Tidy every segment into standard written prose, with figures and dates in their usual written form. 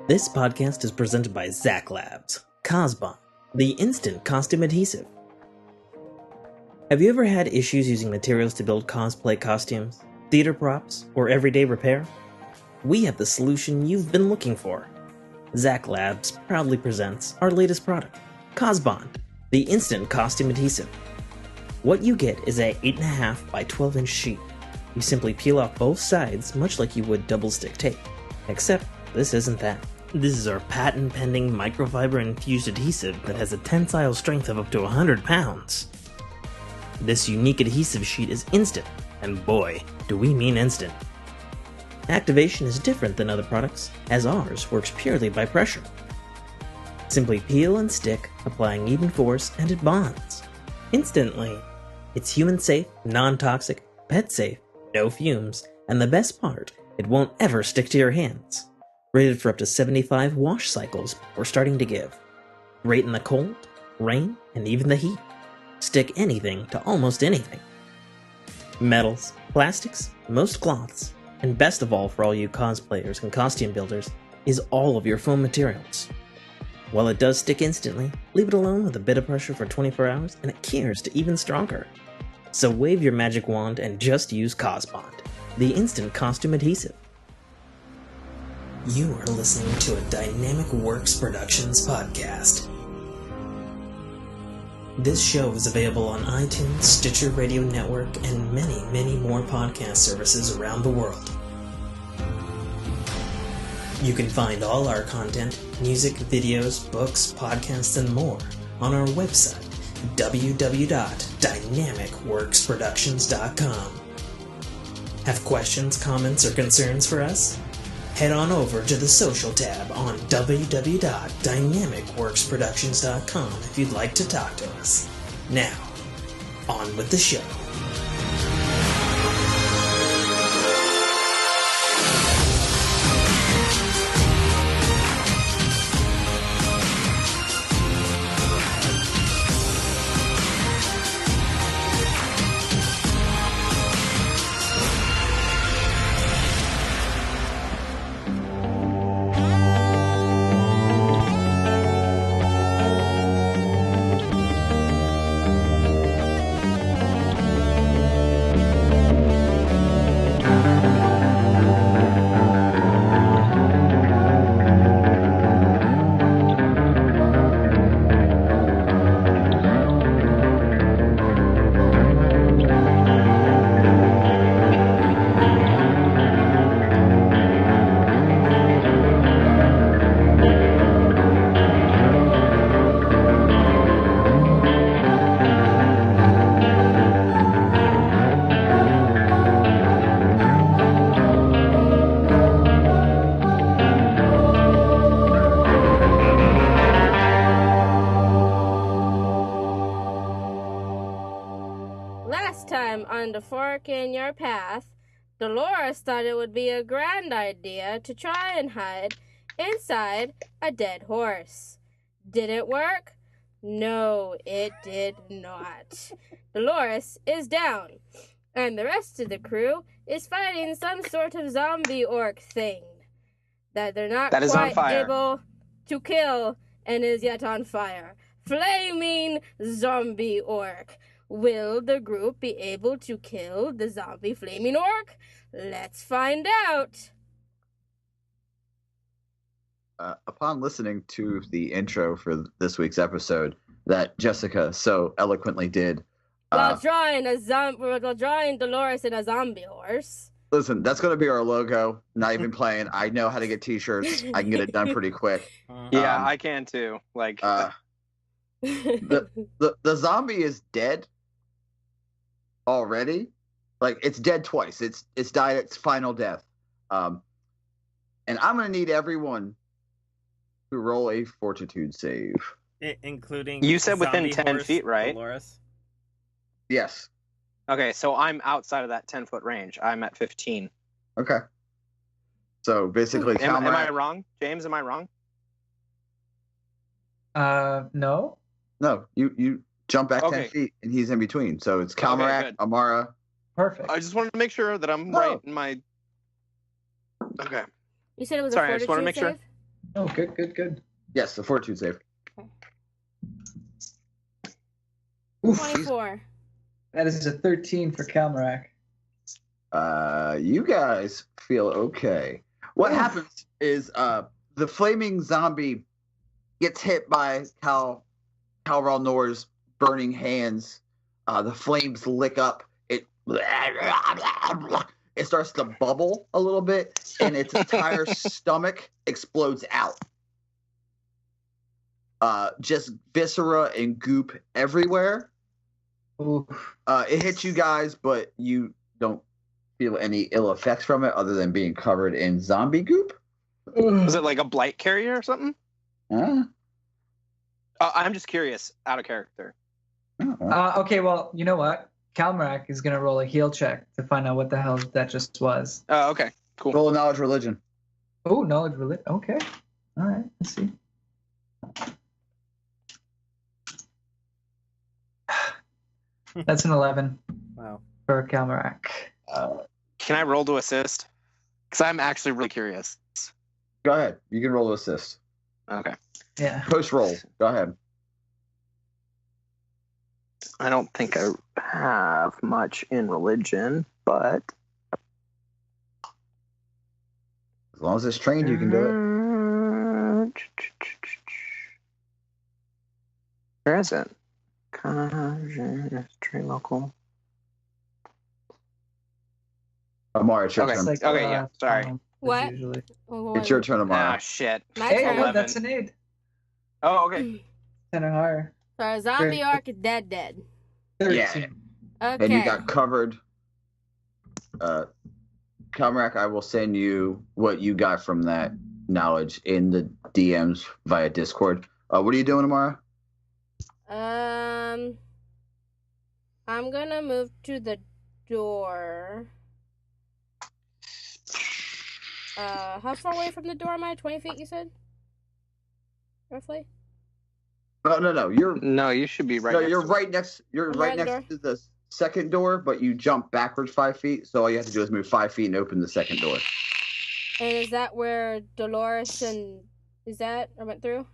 This podcast is presented by Zack Labs, Cosbon, the instant costume adhesive. Have you ever had issues using materials to build cosplay costumes, theater props, or everyday repair? We have the solution you've been looking for. Zack Labs proudly presents our latest product, Cosbon, the instant costume adhesive. What you get is a 8.5 by 12 inch sheet. You simply peel off both sides much like you would double stick tape, except this isn't that. This is our patent-pending microfiber-infused adhesive that has a tensile strength of up to 100 pounds. This unique adhesive sheet is instant, and boy, do we mean instant. Activation is different than other products, as ours works purely by pressure. Simply peel and stick, applying even force, and it bonds. Instantly. It's human-safe, non-toxic, pet-safe, no fumes, and the best part, it won't ever stick to your hands. Rated for up to 75 wash cycles before starting to give. Great in the cold, rain, and even the heat. Stick anything to almost anything. Metals, plastics, most cloths, and best of all for all you cosplayers and costume builders, is all of your foam materials. While it does stick instantly, leave it alone with a bit of pressure for 24 hours and it cures to even stronger. So wave your magic wand and just use Cosbond, the instant costume adhesive. You are listening to a Dynamic Works Productions podcast. This show is available on iTunes, Stitcher Radio Network, and many, many more podcast services around the world. You can find all our content, music, videos, books, podcasts, and more on our website, www.dynamicworksproductions.com. Have questions, comments, or concerns for us? Head on over to the social tab on www.dynamicworksproductions.com if you'd like to talk to us. Now, on with the show. The fork in your path, Delores thought it would be a grand idea to try and hide inside a dead horse. Did it work? No, it did not. Delores is down, and the rest of the crew is fighting some sort of zombie orc thing that they're not quite able to kill and is yet on fire. Flaming zombie orc. Will the group be able to kill the zombie flaming orc? Let's find out. Upon listening to the intro for this week's episode that Jessica so eloquently did, while drawing Delores in a zombie horse. Listen, that's going to be our logo. Not even playing. I know how to get T-shirts. I can get it done pretty quick. Yeah, I can too. Like the zombie is dead already. Like, it's dead twice. It's died its final death. And I'm gonna need everyone to roll a fortitude save, including you said within 10 feet, right? Delores? Yes. Okay, so I'm outside of that 10-foot range. I'm at 15. Okay. So basically, am I wrong, James? Am I wrong? No. No, you jump back 10 feet, and he's in between. So it's Calmarak, Amara, Perfect. I just wanted to make sure that I'm right in my. Okay. You said it was Sorry, a I just wanted to make fortitude sure. save? Oh, good. Yes, the fortitude save. Oof. 24. That is a 13 for Calmarak. You guys feel okay. What happens is the flaming zombie gets hit by Whorelores' burning hands. The flames lick up. It starts to bubble a little bit, and its entire stomach explodes out. Just viscera and goop everywhere. Oof. It hits you guys, but you don't feel any ill effects from it other than being covered in zombie goop. Was it like a blight carrier or something? Huh? I'm just curious, out of character. Okay, well, you know what? Calmarak is going to roll a heal check to find out what the hell that just was. Oh, okay. Cool. Roll knowledge religion. Oh, knowledge religion. Okay. All right. Let's see. That's an 11. Wow. For Calmarak. Can I roll to assist? Because I'm actually really curious. Go ahead. You can roll assist. Okay. Yeah. Post roll. Go ahead. I don't think I have much in religion, but As long as it's trained, you can do it. Where is it? Train local. Amara, it's your Okay. turn. Like, Okay, yeah, sorry. What? Usually. It's your turn, Amara. Ah, shit. My Hey, turn. oh, that's an 8. Oh, okay. 10 or higher. So our zombie arc is dead. 13. Yeah. Okay. And you got covered. Calmarak, I will send you what you got from that knowledge in the DMs via Discord. What are you doing, Amara? I'm gonna move to the door. How far away from the door am I? 20 feet, you said? Roughly? No. No, you should be right. No, next you're to right next. You're I'm right right at the next to the second door, but you jump backwards 5 feet. So all you have to do is move 5 feet and open the second door. And is that where Dolores and... Is that... I went through?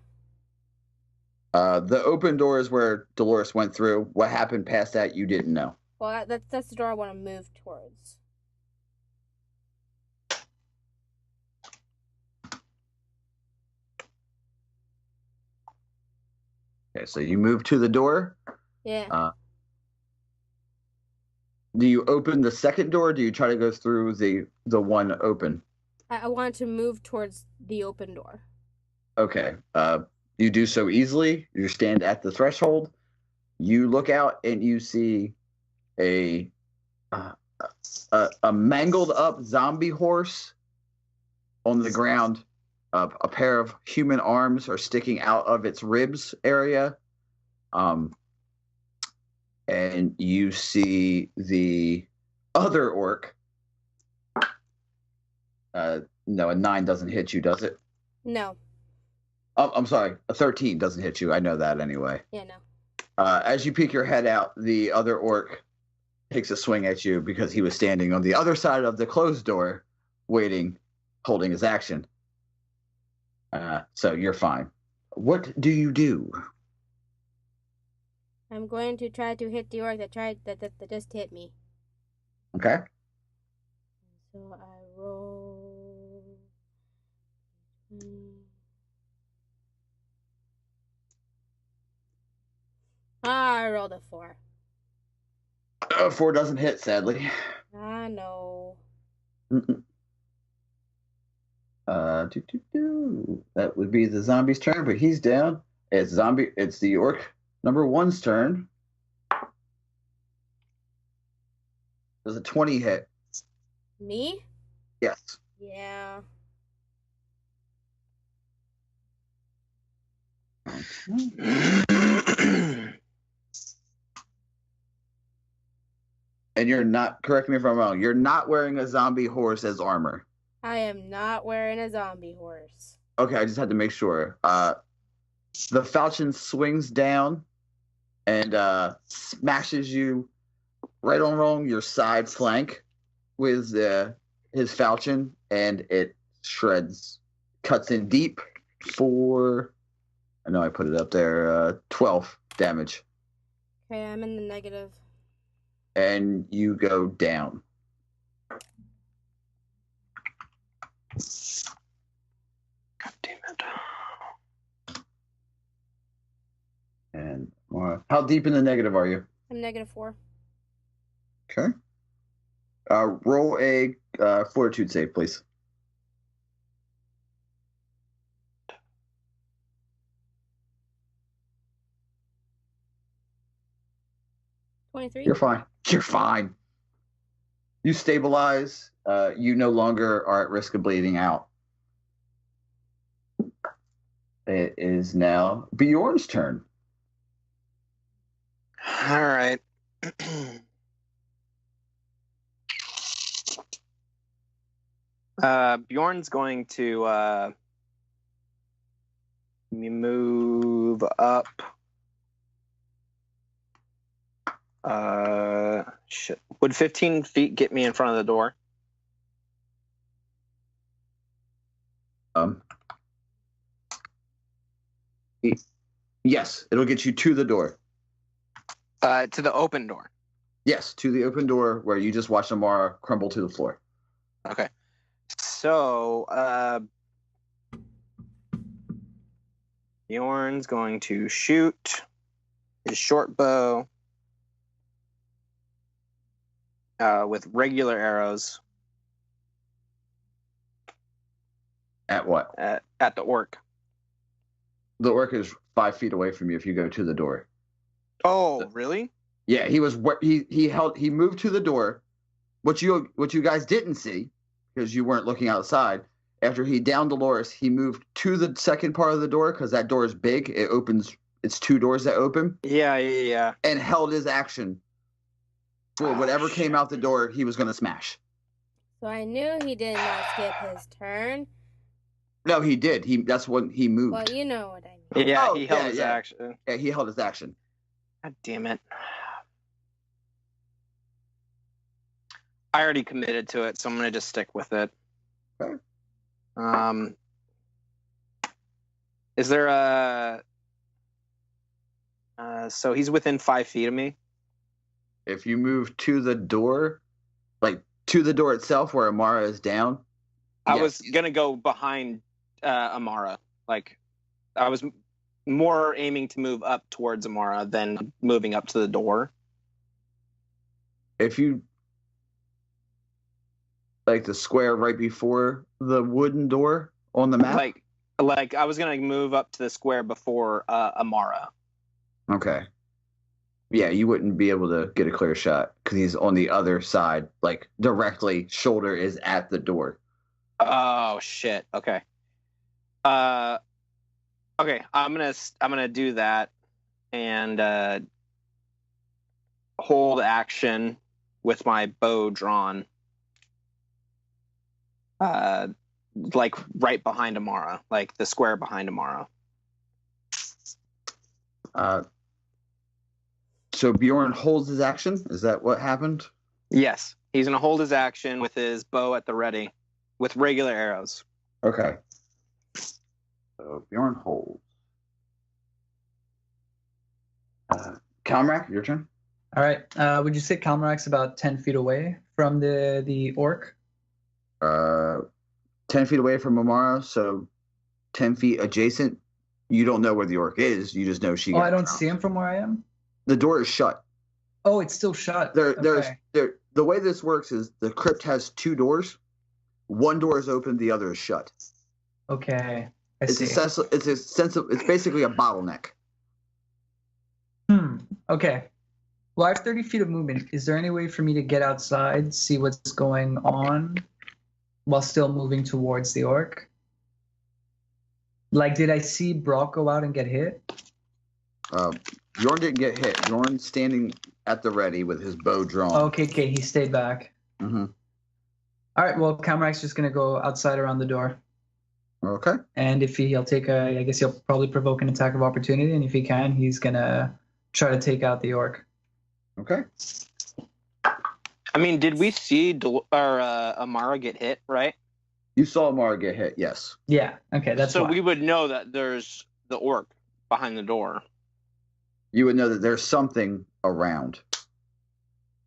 The open door is where Dolores went through. What happened past that, you didn't know. Well, that's the door I want to move towards. Okay, so you move to the door. Yeah. Do you open the second door? Or do you try to go through the one open? I want to move towards the open door. Okay. You do so easily. You stand at the threshold. You look out and you see a mangled up zombie horse on the ground. A pair of human arms are sticking out of its ribs area. And you see the other orc. No, a 9 doesn't hit you, does it? No. Oh, I'm sorry. A 13 doesn't hit you. I know that anyway. Yeah, no. As you peek your head out, the other orc takes a swing at you because he was standing on the other side of the closed door, waiting, holding his action. So you're fine. What do you do? I'm going to try to hit the orc that just hit me. Okay. So I roll... I rolled a 4. 4 doesn't hit, sadly. I know. That would be the zombie's turn, but he's down. It's the orc number 1's turn. Does a 20 hit? Me? Yes. Yeah. And you're not, correct me if I'm wrong, you're not wearing a zombie horse as armor. I am not wearing a zombie horse. Okay, I just had to make sure. The falchion swings down and smashes you right on your side flank with his falchion, and it shreds, cuts in deep for, I know I put it up there, 12 damage. Okay, I'm in the negative. And you go down. God damn it. And how deep in the negative are you? I'm -4. Okay. Roll a fortitude save, please. -23. You're fine. You're fine. You stabilize. You no longer are at risk of bleeding out. It is now Bjorn's turn. All right. Bjorn's going to move up. Shit. Would 15 feet get me in front of the door? Yes, it'll get you to the door. To the open door. Yes, to the open door where you just watched Amara crumble to the floor. Okay. So, Bjorn's going to shoot his short bow with regular arrows. At what? At the orc. The orc is 5 feet away from you if you go to the door. Oh, really? Yeah, he moved to the door. What you guys didn't see, because you weren't looking outside, after he downed DELORES, he moved to the second part of the door because that door is big. It opens. It's 2 doors that open. Yeah. And held his action for whatever came out the door he was going to smash. So I knew he did not skip his turn. No, he did. That's when he moved. Well, you know what I mean. Yeah, he held his action. Yeah, he held his action. God damn it. I already committed to it, so I'm going to just stick with it. Okay. Is there so he's within 5 feet of me? If you move to the door, like to the door itself where Amara is down. I was going to go behind Amara. Like, I was more aiming to move up towards Amara than moving up to the door. If you like the square right before the wooden door on the map? Like I was going to move up to the square before Amara. Okay. Yeah, you wouldn't be able to get a clear shot because he's on the other side, like directly. Shoulder is at the door. Oh shit. Okay. Okay. I'm gonna do that and hold action with my bow drawn. Like right behind Amara, like the square behind Amara. So Bjorn holds his action? Is that what happened? Yes. He's going to hold his action with his bow at the ready with regular arrows. Okay. So Bjorn holds. Kalmrak, your turn. All right. Would you say Kalmrak's about 10 feet away from the orc? 10 feet away from Amara, so 10 feet adjacent. You don't know where the orc is. You just know she. I don't see him from where I am? The door is shut. Oh, it's still shut. The way this works is the crypt has 2 doors. One door is open, the other is shut. Okay, It's basically a bottleneck. Okay. Well, I have 30 feet of movement. Is there any way for me to get outside, see what's going on, while still moving towards the orc? Like, did I see Brock go out and get hit? Bjorn didn't get hit. Bjorn's standing at the ready with his bow drawn. Okay, he stayed back. Mm-hmm. All right, well, Kamrak's just going to go outside around the door. Okay. And if he'll take I guess he'll probably provoke an attack of opportunity, and if he can, he's going to try to take out the orc. Okay. I mean, did we see Amara get hit, right? You saw Amara get hit, yes. Yeah. Okay, that's so why. we would know that there's the orc behind the door. You would know that there's something around.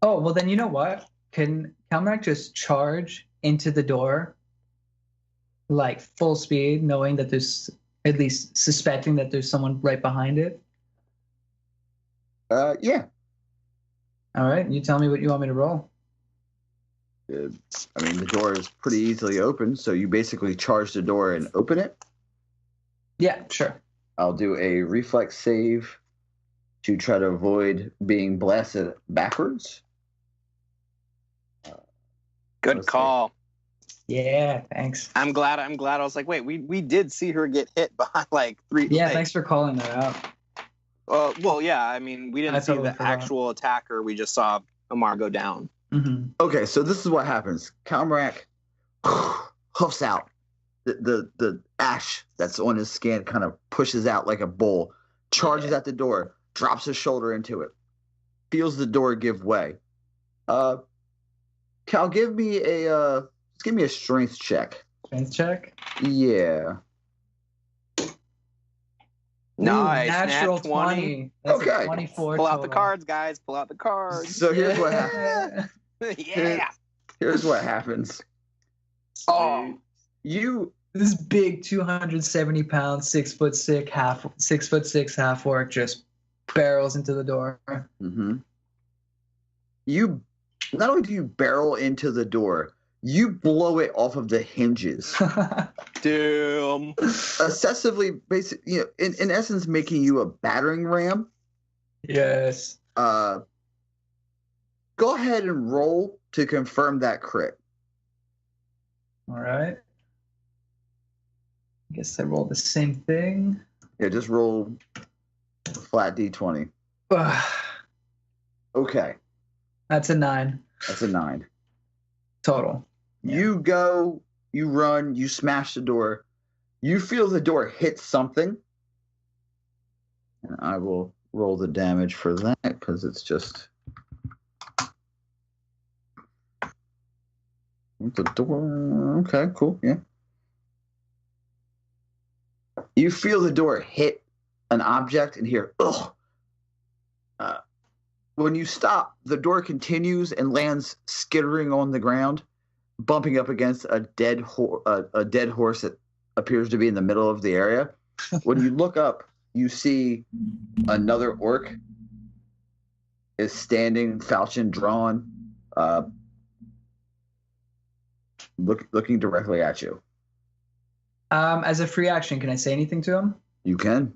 Oh, well then you know what? Can Calmac just charge into the door like full speed, knowing that there's at least suspecting that there's someone right behind it? Yeah. All right, you tell me what you want me to roll. I mean, the door is pretty easily open, so you basically charge the door and open it. Yeah, sure. I'll do a reflex save to try to avoid being blasted backwards. Good Let's call. Yeah, thanks. I'm glad. I was like, wait, we did see her get hit behind like 3. Yeah, thanks for calling that out. Well, yeah. I mean, we didn't see totally the forgot. actual attacker. We just saw Amar go down. Mm-hmm. Okay, so this is what happens. Calmac hoofs out. The ash that's on his skin kind of pushes out like a bull, charges at the door, drops his shoulder into it, feels the door give way. Cal, give me a strength check. Strength check. Yeah. Nice. Natural Nat 20. That's Okay. a 24. Pull out the total. cards, guys. Pull out the cards. So here's what happens. Yeah. Here's what happens. Oh. You This big 270 pound, 6'6" half orc just barrels into the door. Mm-hmm. You not only do you barrel into the door, you blow it off of the hinges, Damn. excessively, in essence, making you a battering ram. Yes. Go ahead and roll to confirm that crit. All right. I guess I rolled the same thing. Yeah, just roll a flat d20. Okay, That's a 9 that's a 9. total. Yeah. You go, you run, you smash the door. You feel the door hit something. And I will roll the damage for that because it's just the door. Okay, cool. Yeah. You feel the door hit an object and hear, ugh. When you stop, the door continues and lands skittering on the ground, bumping up against a dead horse that appears to be in the middle of the area. When you look up, you see another orc is standing, falchion drawn, looking directly at you. As a free action, can I say anything to him? You can.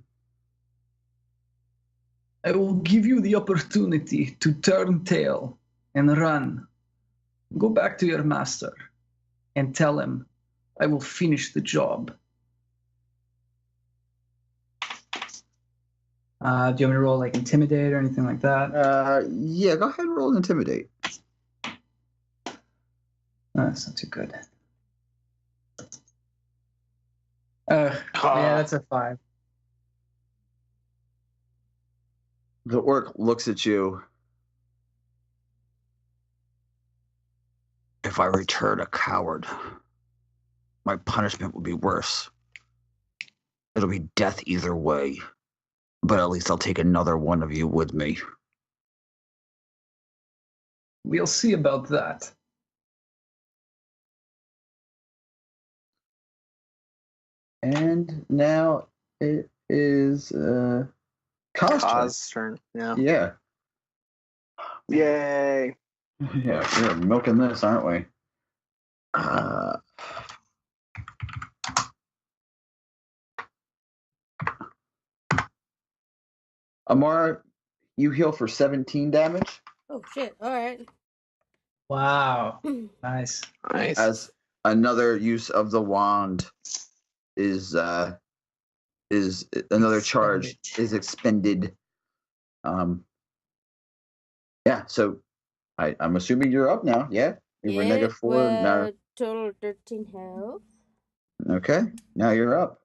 I will give you the opportunity to turn tail and run. Go back to your master and tell him I will finish the job. Do you want me to roll like intimidate or anything like that? Yeah, go ahead and roll intimidate. That's not too good. Yeah, that's a 5. The orc looks at you. If I return a coward, my punishment will be worse. It'll be death either way, but at least I'll take another one of you with me. We'll see about that. And now it is Kaz's turn. Yeah. Yeah. Yay. Yeah, we're milking this, aren't we? Amara, you heal for 17 damage. Oh shit! All right. Wow. Nice. Nice. As another use of the wand is another charge is expended. Yeah, so I'm assuming you're up now. Yeah, you were negative 4 now. Total 13 health. Okay, now you're up.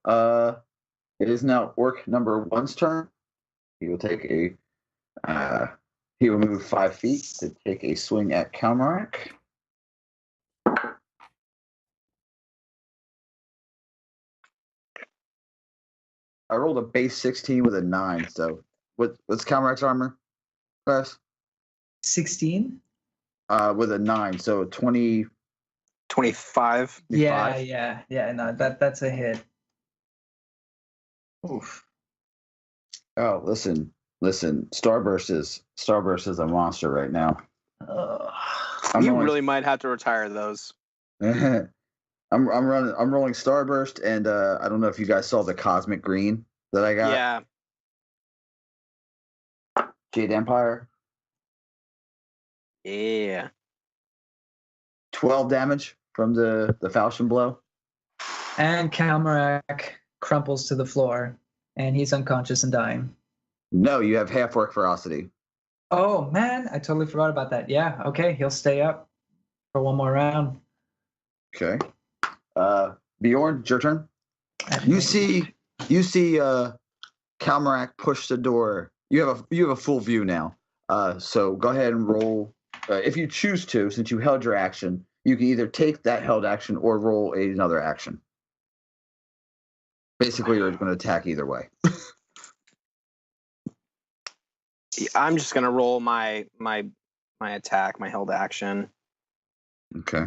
It is now orc number 1's turn. He will take a He will move 5 feet to take a swing at Kalmarak. I rolled a base 16 with a 9. So what's Kalmarak's armor class? 16? With a 9, so 20. 25. Yeah. No, that's a hit. Oof. Oh, listen. Starburst is a monster right now. You really might have to retire those. I'm rolling Starburst, and I don't know if you guys saw the Cosmic Green that I got. Yeah. Jade Empire. Yeah. 12 damage from the falchion blow. And Kalmarak crumples to the floor, and he's unconscious and dying. No, you have half work ferocity. Oh, man, I totally forgot about that. Yeah, okay, he'll stay up for one more round. Okay. Bjorn, it's your turn. You see Kalmarak push the door. You have a full view now. So go ahead and roll. If you choose to, since you held your action, you can either take that held action or roll another action. Basically, you're going to attack either way. I'm just gonna roll my attack, my held action. Okay.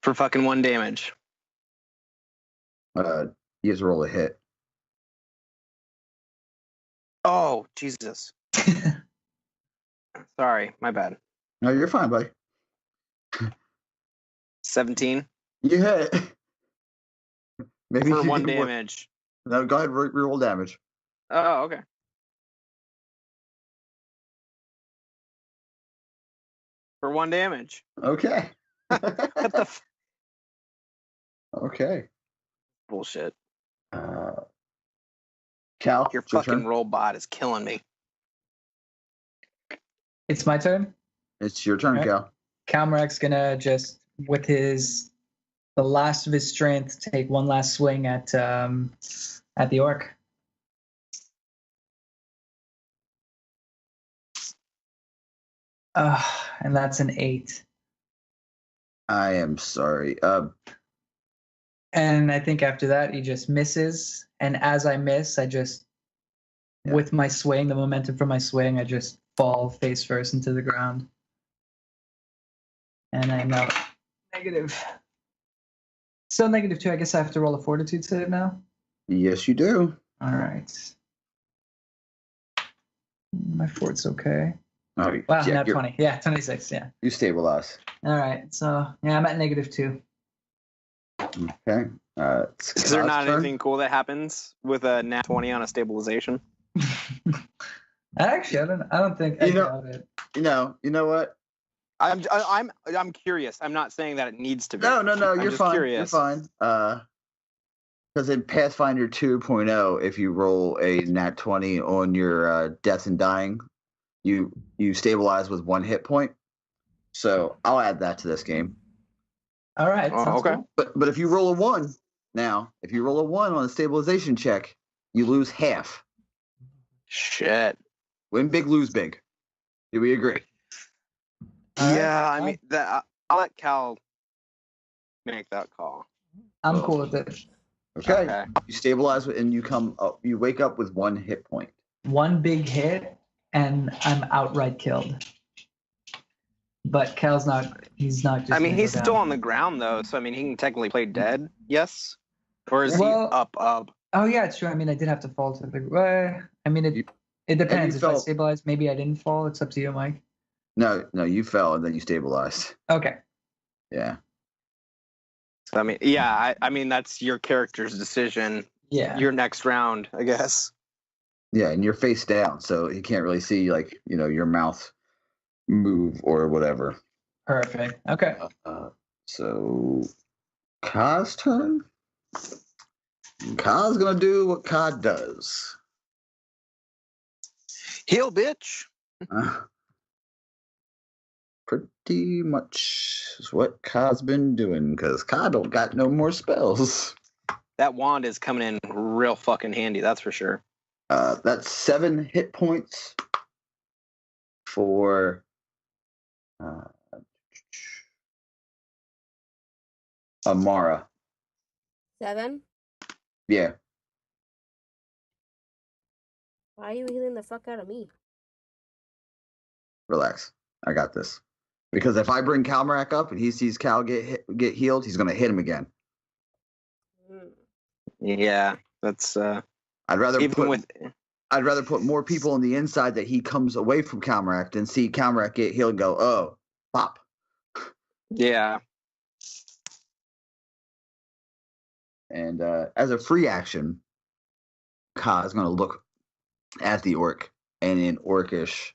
For fucking 1 damage. You have to roll a hit. Oh, Jesus. Sorry, my bad. No, you're fine, buddy. 17. You hit. Maybe For you 1 can damage. No, go ahead, reroll damage. Oh, okay. For 1 damage. Okay. What the Okay. bullshit? Cal, Your it's your fucking turn. robot is killing me. It's my turn. It's your turn, All right. Cal. Kalmarak's gonna just, with the last of his strength, take one last swing at the orc. And that's an 8. I am sorry. And I think after that, he just misses. And as I miss, I just, with my swing, the momentum from my swing, I just fall face first into the ground. And I'm now negative. Still -2. I guess I have to roll a fortitude save now. Yes, you do. All right. My fort's okay. Oh, Wow, yeah, not 20. Yeah, 26. Yeah. You stabilize. All right. So, yeah, I'm at -2. Okay. Is there not turn. anything cool that happens with a nat 20 on a stabilization? Actually, I don't think I doubt it. You know what? I'm curious. I'm not saying that it needs to be. No. I'm You're just fine. Curious. You're fine. Because in Pathfinder 2.0, if you roll a nat 20 on your death and dying, you stabilize with 1 hit point. So I'll add that to this game. All right. Oh, okay. Cool. But if you roll a 1 now, if you roll a 1 on a stabilization check, you lose half. Shit. Win big, lose big. Do we agree? Yeah, I mean that. I'll let Cal make that call. I'm cool with it. Okay. You stabilize and you come up. You wake up with 1 hit point. One big hit, and I'm outright killed. But Cal's not. He's not. Just I mean, he's go still down. on the ground though, so I mean, he can technically play dead. Yes, or is Well- he up? Oh yeah, it's true. I mean, I did have to fall to the. I mean, it depends. If I fell- stabilize, maybe I didn't fall. It's up to you, Mike. No, you fell and then you stabilized. Okay. Yeah. I mean, yeah. I mean, that's your character's decision. Yeah. Your next round, I guess. Yeah, and you're face down, so he can't really see your mouth move or whatever. Perfect. Okay. So, Ka's turn. Ka's gonna do what Ka does. Heal, bitch. Pretty much is what Ka's been doing, because Ka don't got no more spells. That wand is coming in real fucking handy, that's for sure. That's 7 hit points for Amara. 7? Yeah. Why are you healing the fuck out of me? Relax. I got this. Because if I bring Calmarak up and he sees Cal get healed, he's going to hit him again. Yeah, that's I'd rather put more people on the inside that he comes away from Calmarak than see Calmarak get healed and go, oh, pop. Yeah. And as a free action, Ka is going to look at the orc and in Orcish,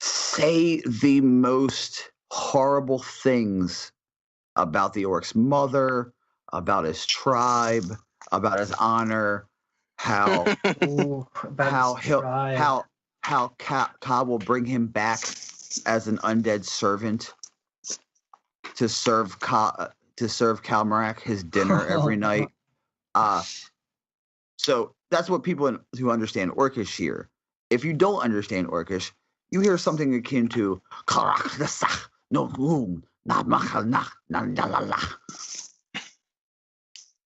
say the most horrible things about the orc's mother, about his tribe, about his honor, how Ka will bring him back as an undead servant to serve Calmarak his dinner every night. So that's what people who understand Orcish hear. If you don't understand Orcish, you hear something akin to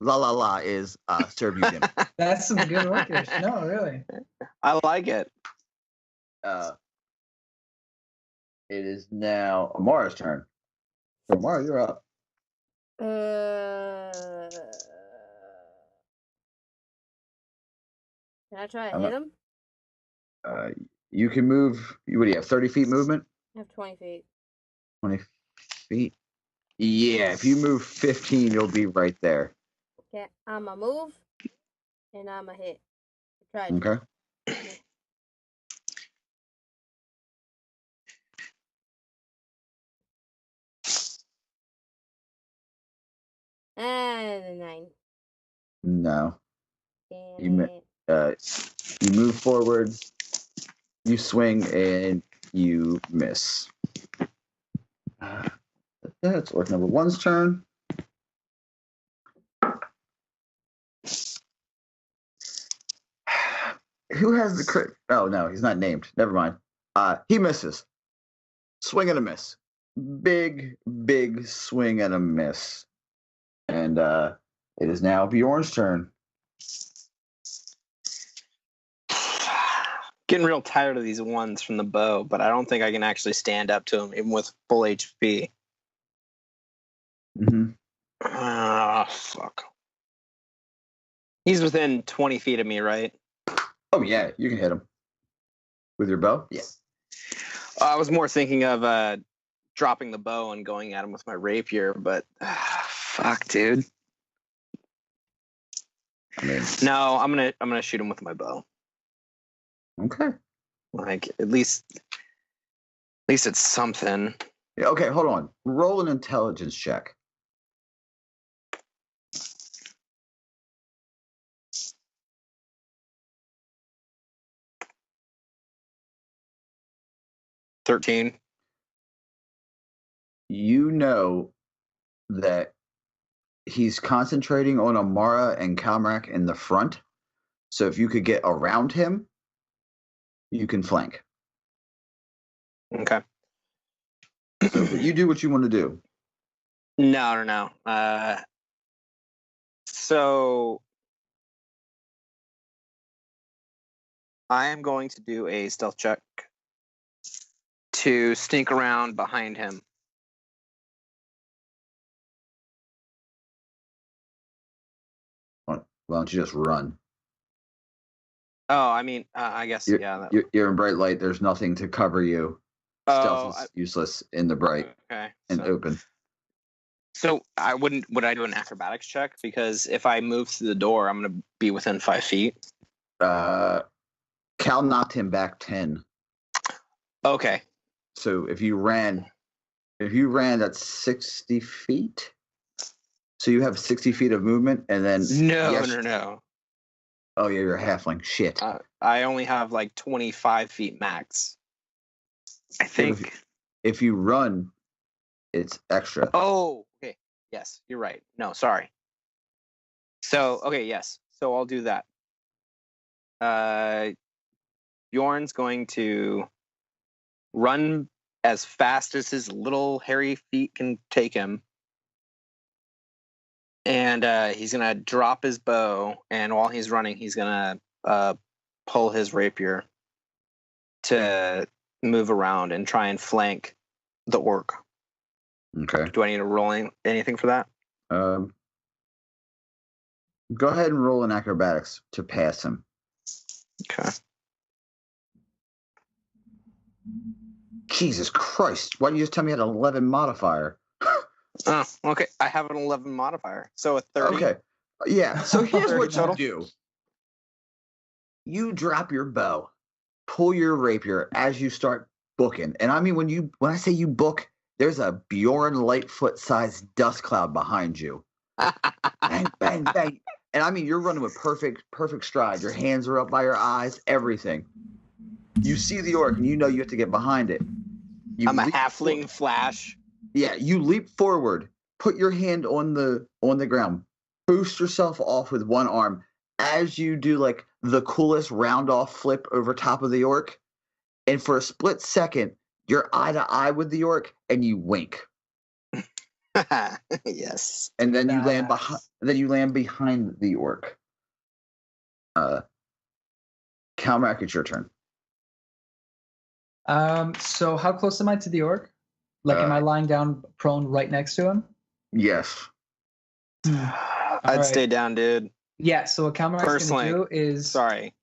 La la la is serve you dinner. That's some good Orcish. No, really. I like it. It is now Amara's turn. So Amara, you're up. Can I try to hit him? You can move. What do you have? 30 feet movement? I have 20 feet. 20 feet? Yeah, if you move 15, you'll be right there. Okay, I'm a move and I'm a hit. Try it. Okay. And a 9. No. Damn You move forward, you swing, and you miss. That's orc number 1's turn. Who has the crit? Oh, no, he's not named. Never mind. He misses. Swing and a miss. Big swing and a miss. And it is now Bjorn's turn. Getting real tired of these ones from the bow, but I don't think I can actually stand up to him even with full HP. Mm-hmm. Fuck. He's within 20 feet of me, right? Oh, yeah, you can hit him. With your bow? Yeah. I was more thinking of dropping the bow and going at him with my rapier, but fuck, dude. I mean, no, I'm gonna shoot him with my bow. Okay. Like at least it's something. Yeah, okay, hold on. Roll an intelligence check. $13. You know that he's concentrating on Amara and Calmarak in the front. So if you could get around him, you can flank. Okay. So you do what you want to do. No. So I am going to do a stealth check to sneak around behind him. Why don't you just run? Oh, I mean, I guess, yeah. You're in bright light. There's nothing to cover you. Stealth is useless in the bright and open. So would I do an acrobatics check? Because if I move through the door, I'm going to be within 5 feet. Cal knocked him back 10. Okay. So if you ran, that's 60 feet. So you have 60 feet of movement, and then no. Oh yeah, you're a halfling. Shit. I only have like 25 feet max. I think. If you run, it's extra. Oh, okay. Yes, you're right. No, sorry. So, okay, yes. So I'll do that. Bjorn's going to run as fast as his little hairy feet can take him. And he's going to drop his bow. And while he's running, he's going to pull his rapier to move around and try and flank the orc. Okay. Do I need to roll anything for that? Go ahead and roll in acrobatics to pass him. Okay. Jesus Christ! Why didn't you just tell me you had an 11 modifier? Oh, okay. I have an 11 modifier, so a 30. Okay. Yeah. So here's what you Total? do. You drop your bow, pull your rapier as you start booking, and I mean when I say you book, there's a Bjorn Lightfoot-sized dust cloud behind you. Bang, bang, bang. And I mean, you're running with perfect stride. Your hands are up by your eyes, everything. You see the orc, and you know you have to get behind it. I'm a halfling flash. Yeah, you leap forward, put your hand on the ground, boost yourself off with one arm as you do like the coolest round off flip over top of the orc, and for a split second, you're eye to eye with the orc, and you wink. Yes. And then you land behind. Then you land behind the orc. Calmac, it's your turn. So how close am I to the orc? Like, am I lying down prone right next to him? Yes. I'd stay down, dude. Yeah, so what Calmarac's going to do is... Sorry.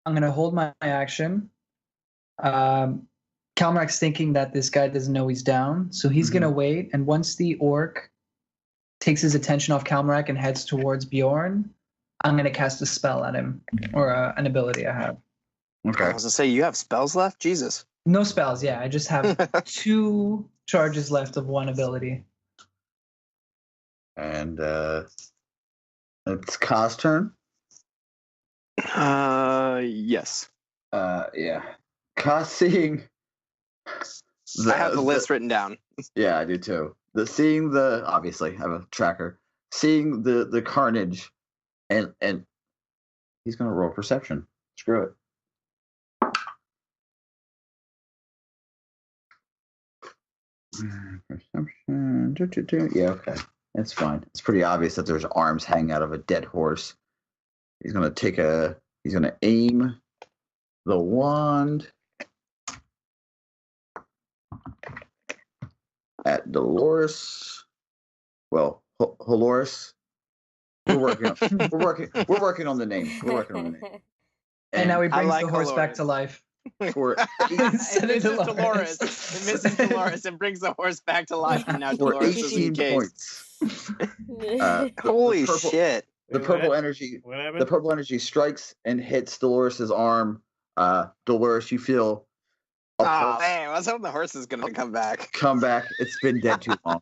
I'm going to hold my action. Calmarac's thinking that this guy doesn't know he's down, so he's going to wait, and once the orc takes his attention off Calmarac and heads towards Bjorn, I'm going to cast a spell at him, or an ability I have. Okay. I was going to say, you have spells left? Jesus. No spells, yeah. I just have 2 charges left of one ability. And it's Ka's turn. Yes. Yeah. Ka seeing. I have the list written down. Yeah, I do too. Obviously, I have a tracker. Seeing the carnage, and he's gonna roll perception. Screw it. Perception. Yeah, okay. It's fine. It's pretty obvious that there's arms hanging out of a dead horse. He's gonna aim the wand at Dolores. Well, Whorelores. We're working on the name. We're working on the name. And now he brings the horse back to life. For It misses Dolores and brings the horse back to life. And now Dolores is 18 engaged. points. Holy shit. The purple energy strikes and hits Dolores' arm. Dolores, you feel oh man, I was hoping the horse is gonna come back. It's been dead too long.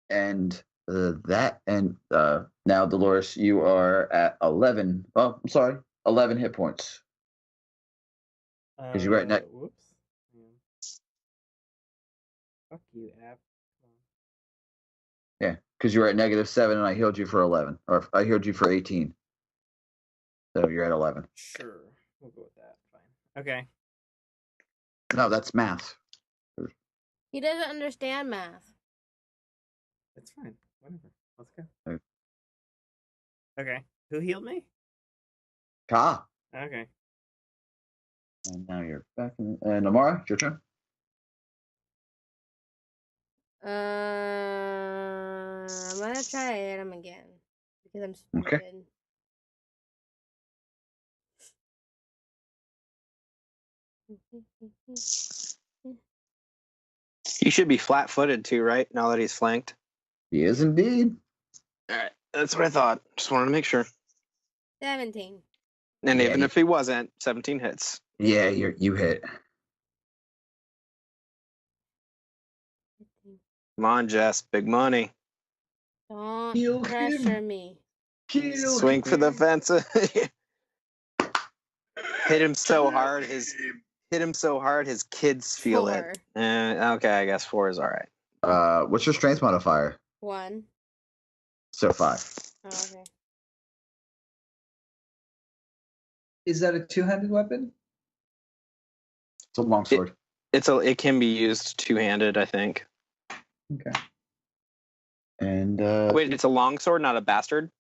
And now Dolores, you are at 11. Oh, I'm sorry, 11 hit points. Because you're right next. Whoops. Fuck you, app. Yeah, because you were at -7 and I healed you for 11, or I healed you for 18. So you're at 11. Sure, we'll go with that. Fine. Okay. No, that's math. He doesn't understand math. It's fine. Whatever. Let's go. Okay. Okay. Who healed me? Ka. Okay. And now you're back in. And Amara, it's your turn. I'm gonna try to hit him again because I'm stupid. Okay. He should be flat-footed too, right? Now that he's flanked. He is indeed. All right, that's what I thought. Just wanted to make sure. 17. And Yeah, even if he wasn't, 17 hits. Yeah, you hit. Come on, Jess. Big money. Don't Heal pressure him. me. Swing for the fence. Hit him so hard, his kids feel 4. it. Okay, I guess 4 is all right. What's your strength modifier? 1. So 5. Oh, okay. Is that a two-handed weapon? It's a longsword. It can be used two-handed, I think. Okay. And Wait, it's a longsword, not a bastard?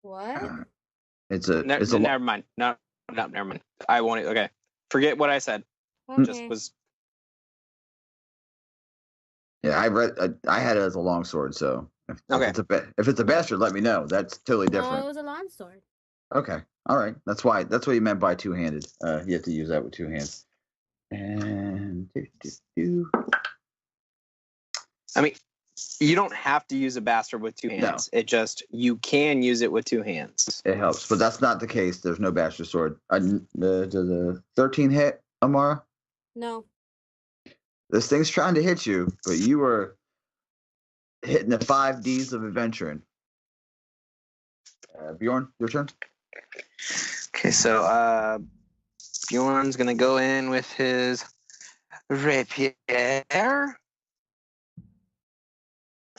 What? Never mind. No, never mind. I won't. Okay, forget what I said. Okay. Just was. Yeah, I had it as a longsword, so Okay. If it's a bastard, let me know. That's totally No, different. it was a longsword. Okay, all right. That's what you meant by two-handed. You have to use that with two hands. And I mean, you don't have to use a bastard with two hands. No. You can use it with two hands. It helps, but that's not the case. There's no bastard sword. The 13 hit, Amara? No. This thing's trying to hit you, but you were hitting the 5 Ds of adventuring. Bjorn, your turn. Okay, so Bjorn's gonna go in with his rapier.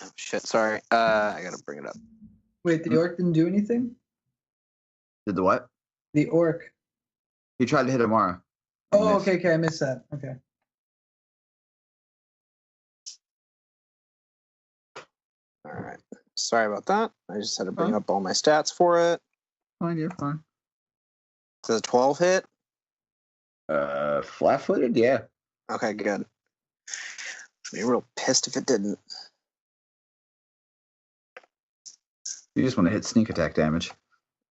Oh shit! Sorry, I gotta bring it up. Wait, the orc didn't do anything? Did the what? The orc. He tried to hit Amara. Oh, okay, I missed that. Okay. All right. Sorry about that. I just had to bring up all my stats for it. Fine, you're fine. Does a 12 hit? Flat-footed, yeah. Okay, good. I'd be real pissed if it didn't. You just want to hit sneak attack damage.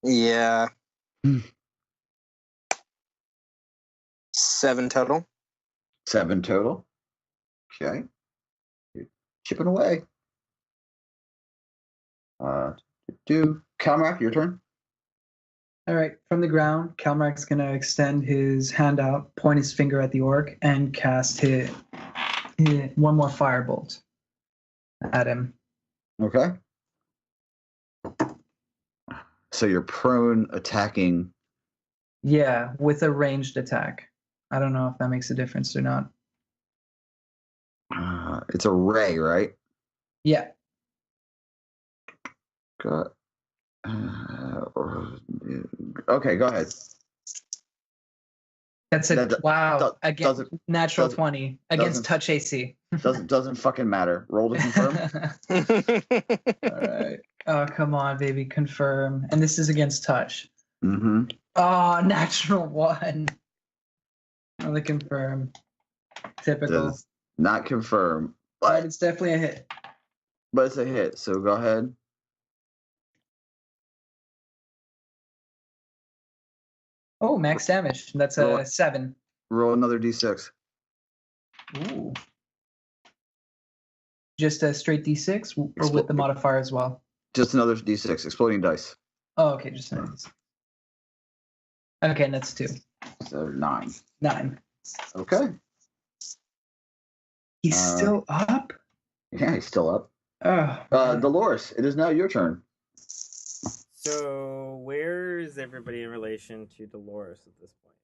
Yeah. 7 total. 7 total. Okay. You're chipping away. Calmac, your turn. All right. From the ground, Calmac's going to extend his hand out, point his finger at the orc, and cast one more firebolt at him. Okay. So you're prone attacking. Yeah, with a ranged attack. I don't know if that makes a difference or not. It's a ray, right? Yeah. Okay, go ahead. That's it. Wow. Again, natural 20 against touch AC. doesn't fucking matter. Roll to confirm. All right. Oh, come on, baby. Confirm. And this is against touch. Mm-hmm. Oh, natural 1. On the confirm. Typical. Does not confirm. But it's definitely a hit. But it's a hit, so go ahead. Oh, max damage. That's a 7. Roll another d6. Ooh. Just a straight d6 or with the modifier as well? Just another d6. Exploding dice. Oh, okay. Just another d6. Okay, and that's 2. So 9. 9. Okay. He's still up? Yeah, he's still up. Oh. Dolores, it is now your turn. So, where is everybody in relation to Delores at this point?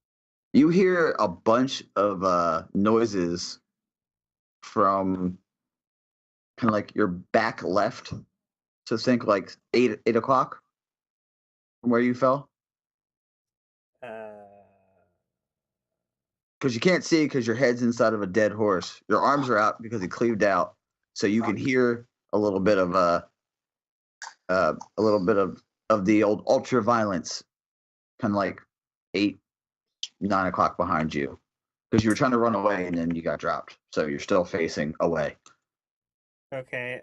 You hear a bunch of noises from kind of like your back left. So think like 8 o'clock from where you fell. Because you can't see because your head's inside of a dead horse. Your arms are out because he cleaved out. So you can hear a little bit of the old ultra violence, kind of like 8, 9 o'clock behind you, because you were trying to run away and then you got dropped. So you're still facing away. Okay,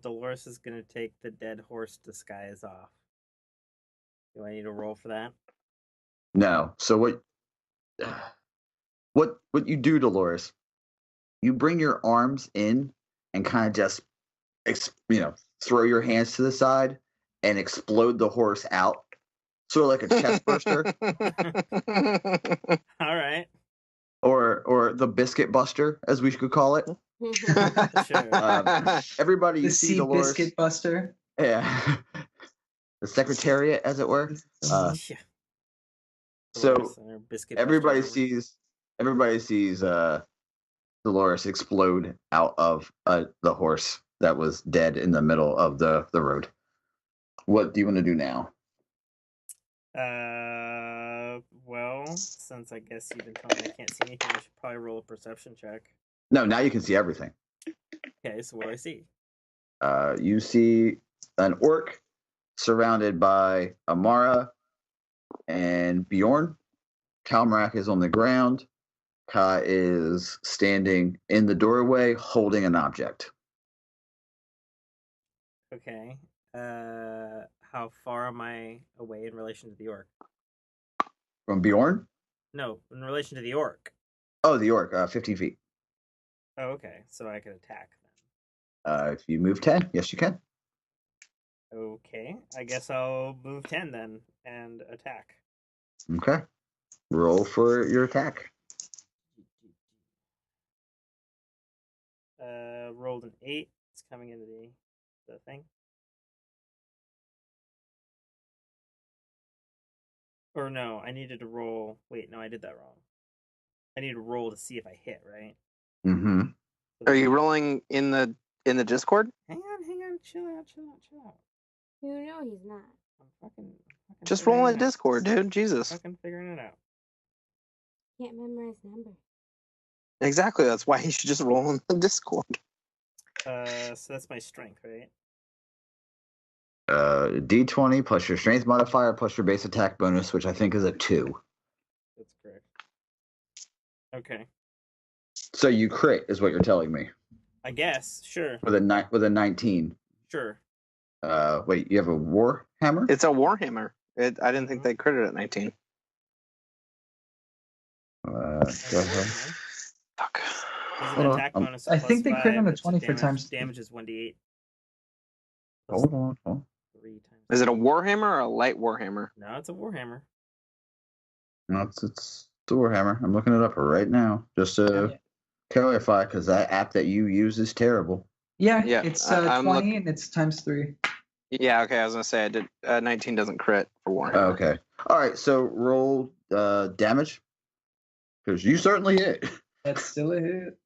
Dolores is gonna take the dead horse disguise off. Do I need to roll for that? No. So what you do, Dolores? You bring your arms in and kind of just, throw your hands to the side and explode the horse out, sort of like a chest burster. All right. Or the biscuit buster, as we could call it. Sure. Everybody, you The see sea Dolores. biscuit buster. Yeah. The secretariat, as it were. Yeah. So Dolores and her biscuit everybody buster. sees Dolores explode out of the horse that was dead in the middle of the road. What do you want to do now? Well, since I guess you didn't tell me I can't see anything, I should probably roll a perception check. No, now you can see everything. Okay, so what do I see? You see an orc surrounded by Amara and Bjorn. Kalmarak is on the ground. Ka is standing in the doorway holding an object. Okay. How far am I away in relation to the orc? From Bjorn? No, in relation to the orc. Oh, the orc, 15 feet. Oh, okay. So I could attack then. If you move 10, yes, you can. Okay. I guess I'll move 10 then and attack. Okay. Roll for your attack. Rolled an 8. It's coming into the thing. Or no, I needed to roll. Wait, no, I did that wrong. I need to roll to see if I hit, right? Mm-hmm. Are you rolling in the Discord? Hang on. Chill out. You know he's not. I'm fucking Just figuring roll it in out. Discord, dude. Jesus. Fucking figuring it out. Can't memorize numbers. Exactly. That's why you should just roll in the Discord. So that's my strength, right? D20 plus your strength modifier plus your base attack bonus, which I think is a 2. That's correct. Okay. So you crit is what you're telling me. I guess. Sure. With a 19. Sure. Wait, you have a war hammer? It's a Warhammer. I didn't think they critted at 19. Go ahead. Fuck. There's Hold an on. attack bonus. I of think they crit on a +5, 20 for damage, times. Damage is 1d8. Hold on. 3 times. Is it a Warhammer or a light Warhammer? No, it's a warhammer. No, it's the Warhammer. I'm looking it up right now just to clarify, because that app that you use is terrible. Yeah, Yeah, it's I'm 20 and it's times 3. Yeah, okay. I was gonna say I did. 19 doesn't crit for Warhammer. Okay. All right. So roll damage, because you certainly hit. That's still a hit.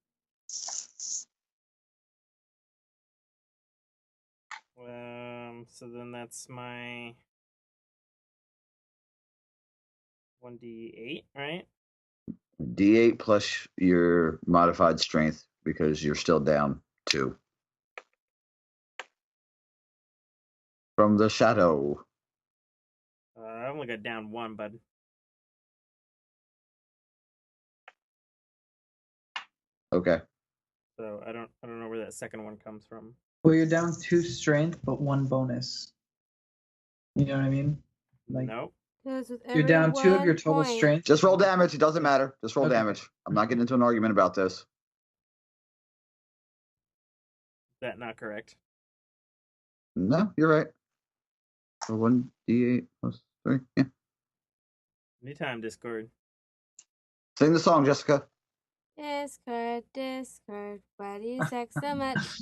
So then that's my 1d8, right? D8 plus your modified strength, because you're still down 2. From the shadow. I only got down 1, bud. Okay. So I don't know where that second one comes from. Well, you're down 2 strength, but 1 bonus. You know what I mean? Like, Nope. you're down 2 of your total strength. Just roll damage. It doesn't matter. Just roll Okay. damage. I'm not getting into an argument about this. Is that not correct? No, you're right. So 1d8 plus 3. Yeah. Anytime, Discord. Sing the song, Jessica. Discord, why do you suck so much?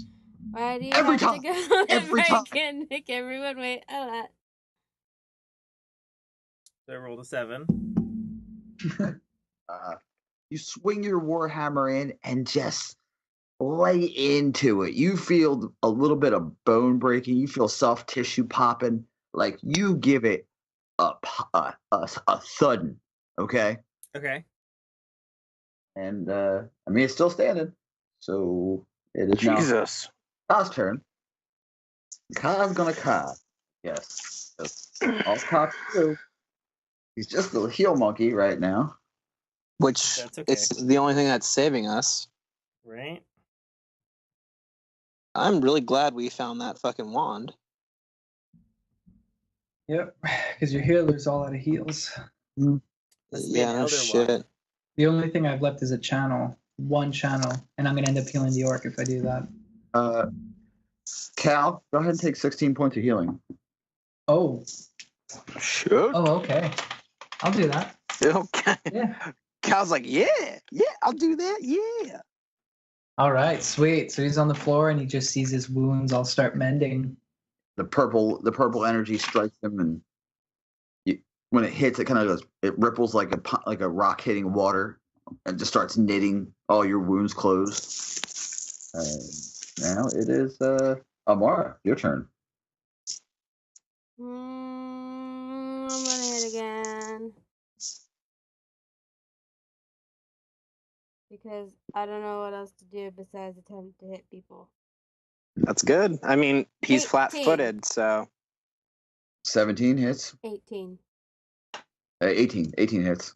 Why do you Every have time. to go Every and time. make everyone wait a lot? So I rolled a 7. You swing your warhammer in and just lay into it. You feel a little bit of bone breaking. You feel soft tissue popping. Like you give it a thudding. Okay. Okay. And I mean, it's still standing. So it is now Jesus. Ka's turn. Ka's gonna Ka. Yes. That's all Ka can do. He's just a heel monkey right now. Which That's okay. it's the only thing that's saving us. Right? I'm really glad we found that fucking wand. Yep, because your healer's all out of heals. This Yeah, man no Elder shit. Wand. The only thing I've left is a channel. 1 channel. And I'm going to end up healing the orc if I do that. Cal, go ahead and take 16 points of healing. Oh. Shoot. Oh, okay. I'll do that. Okay. Yeah. Cal's like, yeah, I'll do that, yeah. All right, sweet. So he's on the floor and he just sees his wounds all start mending. The purple energy strikes him, and when it hits, it kind of goes. It ripples like a rock hitting water, and just starts knitting all your wounds closed. Now it is Amara, your turn. I'm gonna hit again. Because I don't know what else to do besides attempt to hit people. That's good. I mean, he's 18. flat-footed, so 17 hits. 18. 18 hits.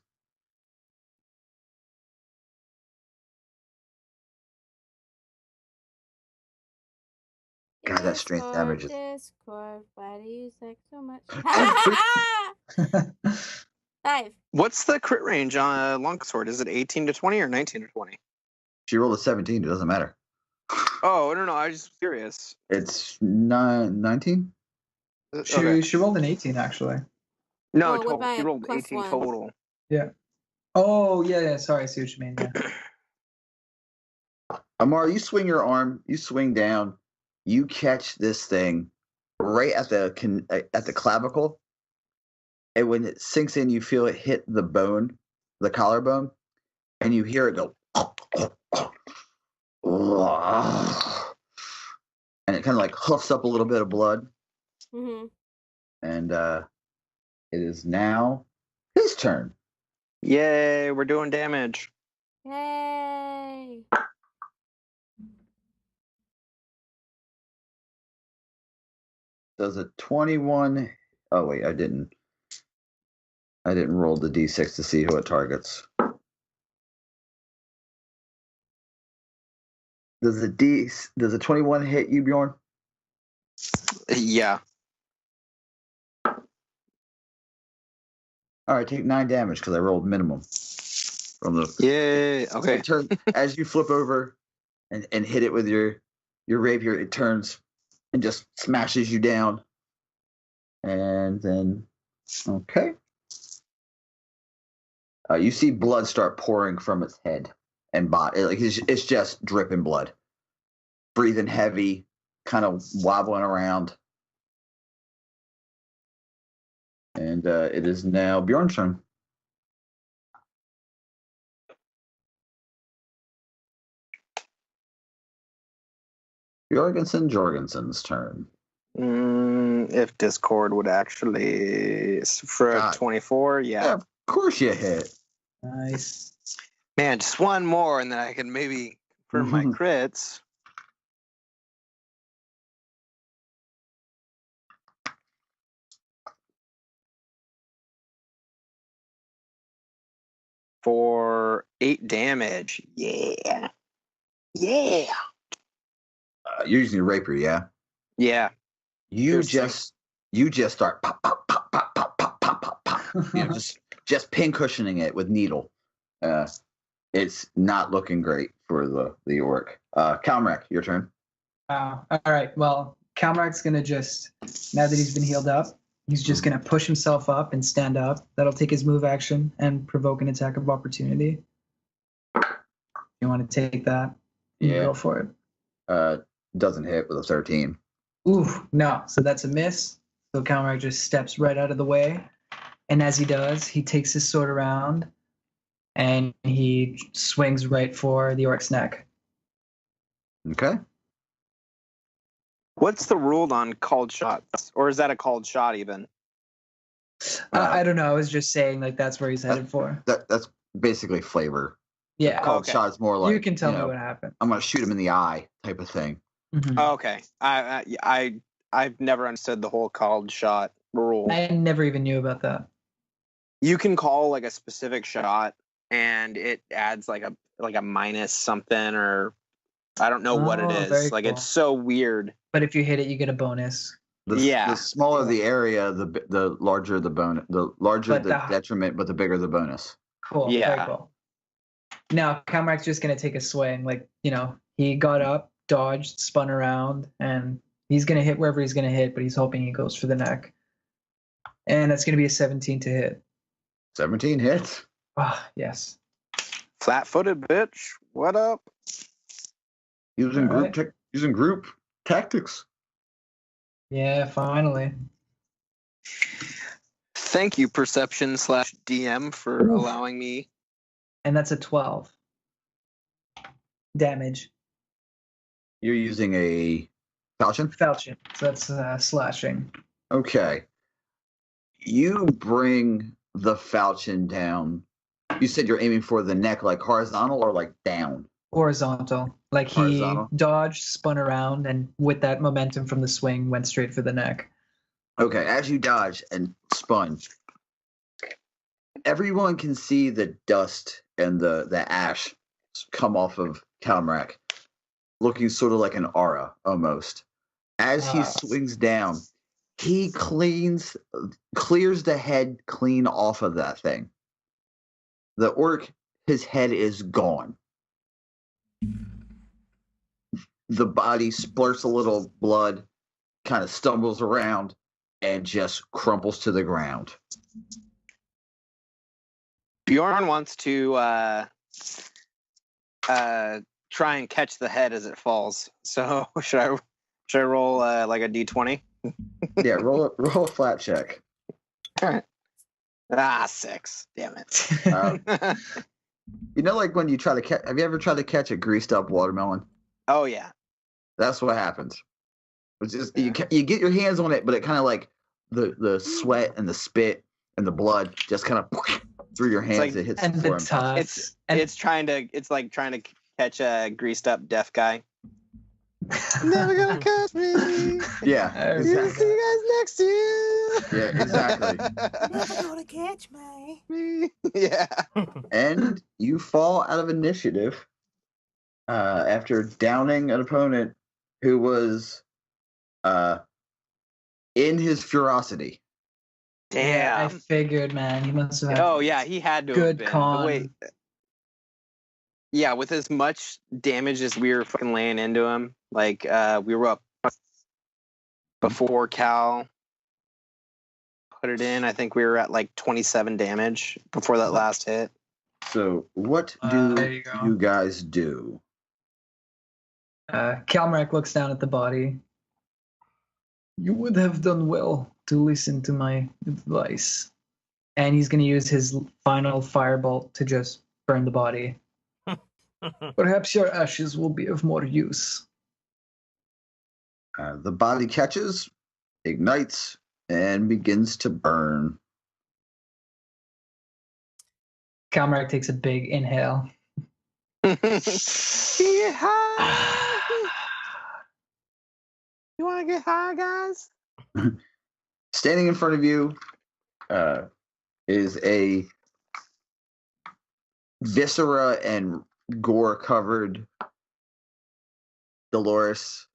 God, that strength damage is. Discord, why do you suck so much? Every- 5. what's the crit range on a longsword? Is it 18 to 20 or 19 to 20? She rolled a 17. It doesn't matter. Oh, no, I was just curious. It's 19. She rolled an 18 actually. No, Oh, what total. about She rolled plus 18 one? total. Yeah. Oh yeah. Sorry, I see what you mean. Yeah. Amara, you swing your arm. You swing down. You catch this thing right at the clavicle, and when it sinks in, you feel it hit the bone, the collarbone, and you hear it go. And it kind of like huffs up a little bit of blood. Mm-hmm. And it is now his turn. Yay, we're doing damage. Yay! Does a 21? Oh wait, I didn't roll the d6 to see who it targets. Does a 21 hit you, Bjorn? Yeah. All right, take 9 damage because I rolled minimum from the. Yay. Okay. As you flip over and hit it with your rapier, it turns and just smashes you down. And then, okay. You see blood start pouring from its head and body. Like it's just dripping blood. Breathing heavy, kind of wobbling around. And it is now Bjorn's turn. Jorgensen's turn. If Discord would actually for a 24, yeah. Of course you hit. Nice. Man, just one more, and then I can maybe confirm my crits. For 8 damage. Yeah. Yeah. You're using a rapier, yeah? Yeah. You just start pop, pop, pop, pop, pop, pop, pop, pop, pop. You know, just pin cushioning it with needle. It's not looking great for the orc. Calmrak, your turn. Wow. All right. Well, Calmrak's gonna just, now that he's been healed up, he's just gonna push himself up and stand up. That'll take his move action and provoke an attack of opportunity. You want to take that? Yeah. Go for it. Doesn't hit with a 13. Ooh, no. So that's a miss. So Calmrak just steps right out of the way. And as he does, he takes his sword around and he swings right for the orc's neck. Okay. What's the rule on called shots? Or is that a called shot even? I don't know. I was just saying like that's where he's headed for. That's basically flavor. Yeah. Called shot is more like you can tell me what happened. I'm gonna shoot him in the eye type of thing. Mm-hmm. Okay. I've never understood the whole called shot rule. I never even knew about that. You can call like a specific shot and it adds like a minus something, or I don't know what it is. Like, cool. It's so weird. But if you hit it, you get a bonus. The smaller the area, the larger the bonus. The larger the detriment, but the bigger the bonus. Cool. Yeah. Very cool. Now, Calmrak's just going to take a swing. Like, he got up, dodged, spun around, and he's going to hit wherever he's going to hit, but he's hoping he goes for the neck. And that's going to be a 17 to hit. 17 hits? Ah, yes. Flat-footed, bitch. What up? Using group tactics. Yeah, finally. Thank you, Perception /DM, for allowing me and that's a 12 damage. You're using a falchion? Falchion, so that's slashing. Okay. You bring the falchion down. You said you're aiming for the neck, like horizontal or like down? Horizontal. Like he Horizontal. dodged, spun around, and with that momentum from the swing, went straight for the neck. Okay, as you dodge and spun, everyone can see the dust and the ash come off of Calmrak, looking sort of like an aura almost. As he swings down, he clears the head clean off of that thing. The orc, his head is gone. The body splurts a little blood, kind of stumbles around, and just crumples to the ground. Bjorn wants to try and catch the head as it falls. So should I roll like a d20? Yeah, roll a flat check. All right. 6. Damn it. You know, like when you try to catch. Have you ever tried to catch a greased up watermelon? Oh yeah. That's what happens. It's just you get your hands on it, but it kind of like the sweat and the spit and the blood just kind of through your hands. Like, it hits and the the floor. tusk. It's like trying to catch a greased up deaf guy. Never gonna catch me. Yeah, See exactly. you guys next year. Yeah, exactly. Never gonna catch me. Yeah. And you fall out of initiative after downing an opponent who was in his ferocity. Yeah, I Damn. figured, man. He must have had Oh yeah, he had to have good been. con. Wait. Yeah, with as much damage as we were fucking laying into him, like we were up before Cal put it in. I think we were at like 27 damage before that last hit. So what do there you go. you guys do? Calmrak looks down at the body. You would have done well to listen to my advice. And he's going to use his final firebolt to just burn the body. Perhaps your ashes will be of more use. The body catches, ignites, and begins to burn. Calmrak takes a big inhale. Get high. You want to get high, guys? Standing in front of you is a viscera and gore covered Delores.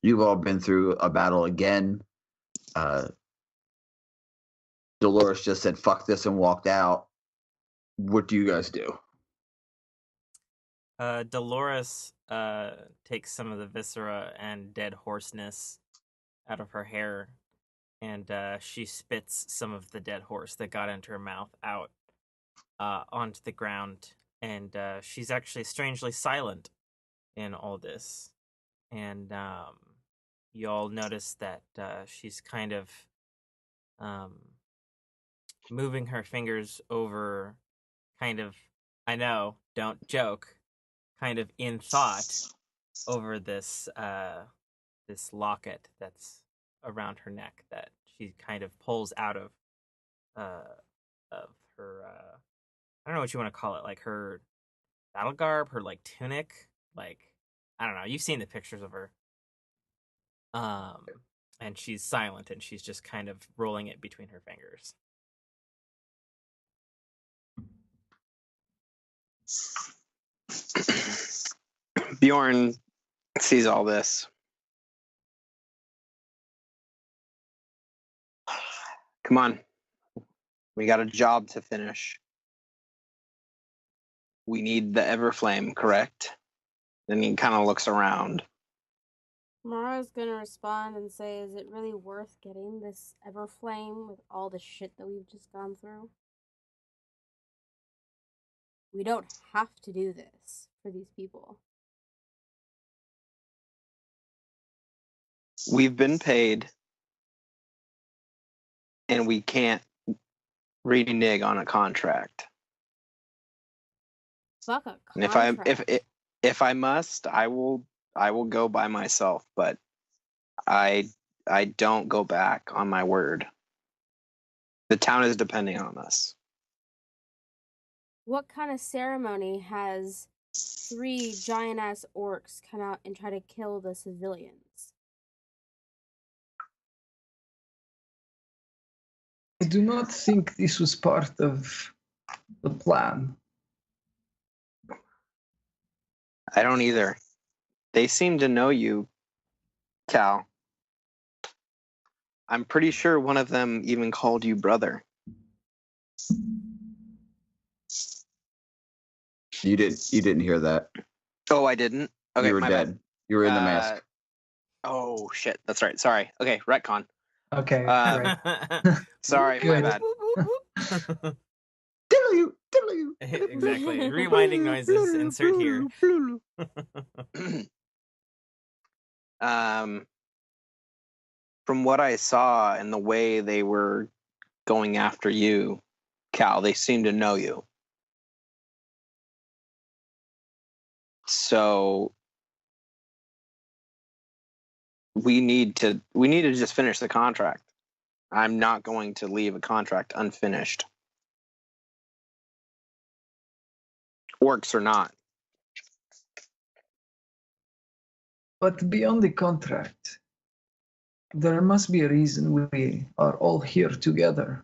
You've all been through a battle again. Delores just said fuck this and walked out. What do you guys do? Dolores takes some of the viscera and dead horseness out of her hair, and she spits some of the dead horse that got into her mouth out onto the ground, and she's actually strangely silent in all this. And you all notice that she's kind of moving her fingers over, kind of, I know, don't joke, kind of in thought over this this locket that's around her neck that she kind of pulls out of her I don't know what you want to call it, like her battle garb, her like tunic, like I don't know. You've seen the pictures of her. And she's silent and she's just kind of rolling it between her fingers. Bjorn sees all this. Come on. We got a job to finish. We need the Everflame, correct? Then he kind of looks around. Mara's gonna respond and say, is it really worth getting this Everflame with all the shit that we've just gone through? We don't have to do this for these people. We've been paid, and we can't renege on a contract. Fuck a And contract. if I must, I will go by myself, but I don't go back on my word. The town is depending on us. What kind of ceremony has 3 giant-ass orcs come out and try to kill the civilians? I do not think this was part of the plan. I don't either. They seem to know you, Cal. I'm pretty sure one of them even called you brother. You didn't hear that. Oh, I didn't? Okay, You were my dead. bad. You were in the mask. Oh, shit. That's right. Sorry. Okay, retcon. Okay, great. Sorry, my bad. Diddle-you. Exactly. Rewinding noises. Insert here. From what I saw and the way they were going after you, Cal, they seem to know you. So we need to just finish the contract. I'm not going to leave a contract unfinished. Orcs or not. But beyond the contract, there must be a reason we are all here together.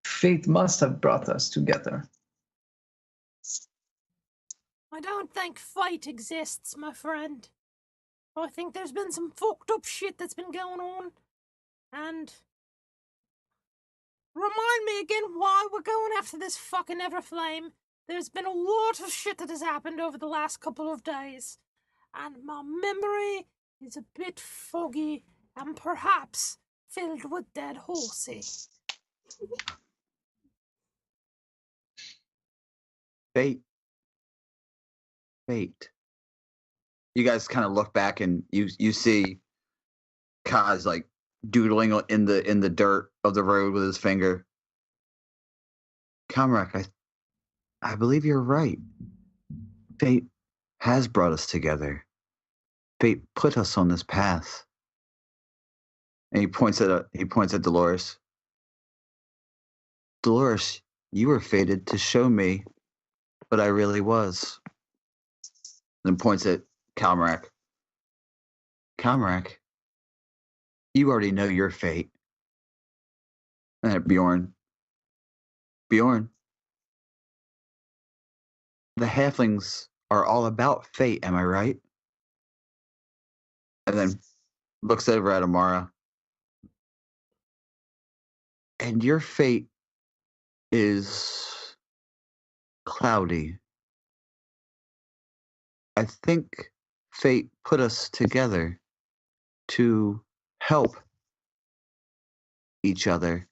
Fate must have brought us together. I don't think fate exists, my friend. I think there's been some fucked up shit that's been going on. And remind me again why we're going after this fucking Everflame. There's been a lot of shit that has happened over the last couple of days. And my memory is a bit foggy and perhaps filled with dead horsey. Fate. You guys kind of look back and you see Kaz like doodling in the dirt of the road with his finger. Comrade, I believe you're right. Fate has brought us together. Fate put us on this path. And he points at Dolores. Dolores, you were fated to show me what I really was. And points at Calmarac. Calmarac, you already know your fate. And at Bjorn. Bjorn, the halflings are all about fate, am I right? And then looks over at Amara. And your fate is cloudy. I think fate put us together to help each other.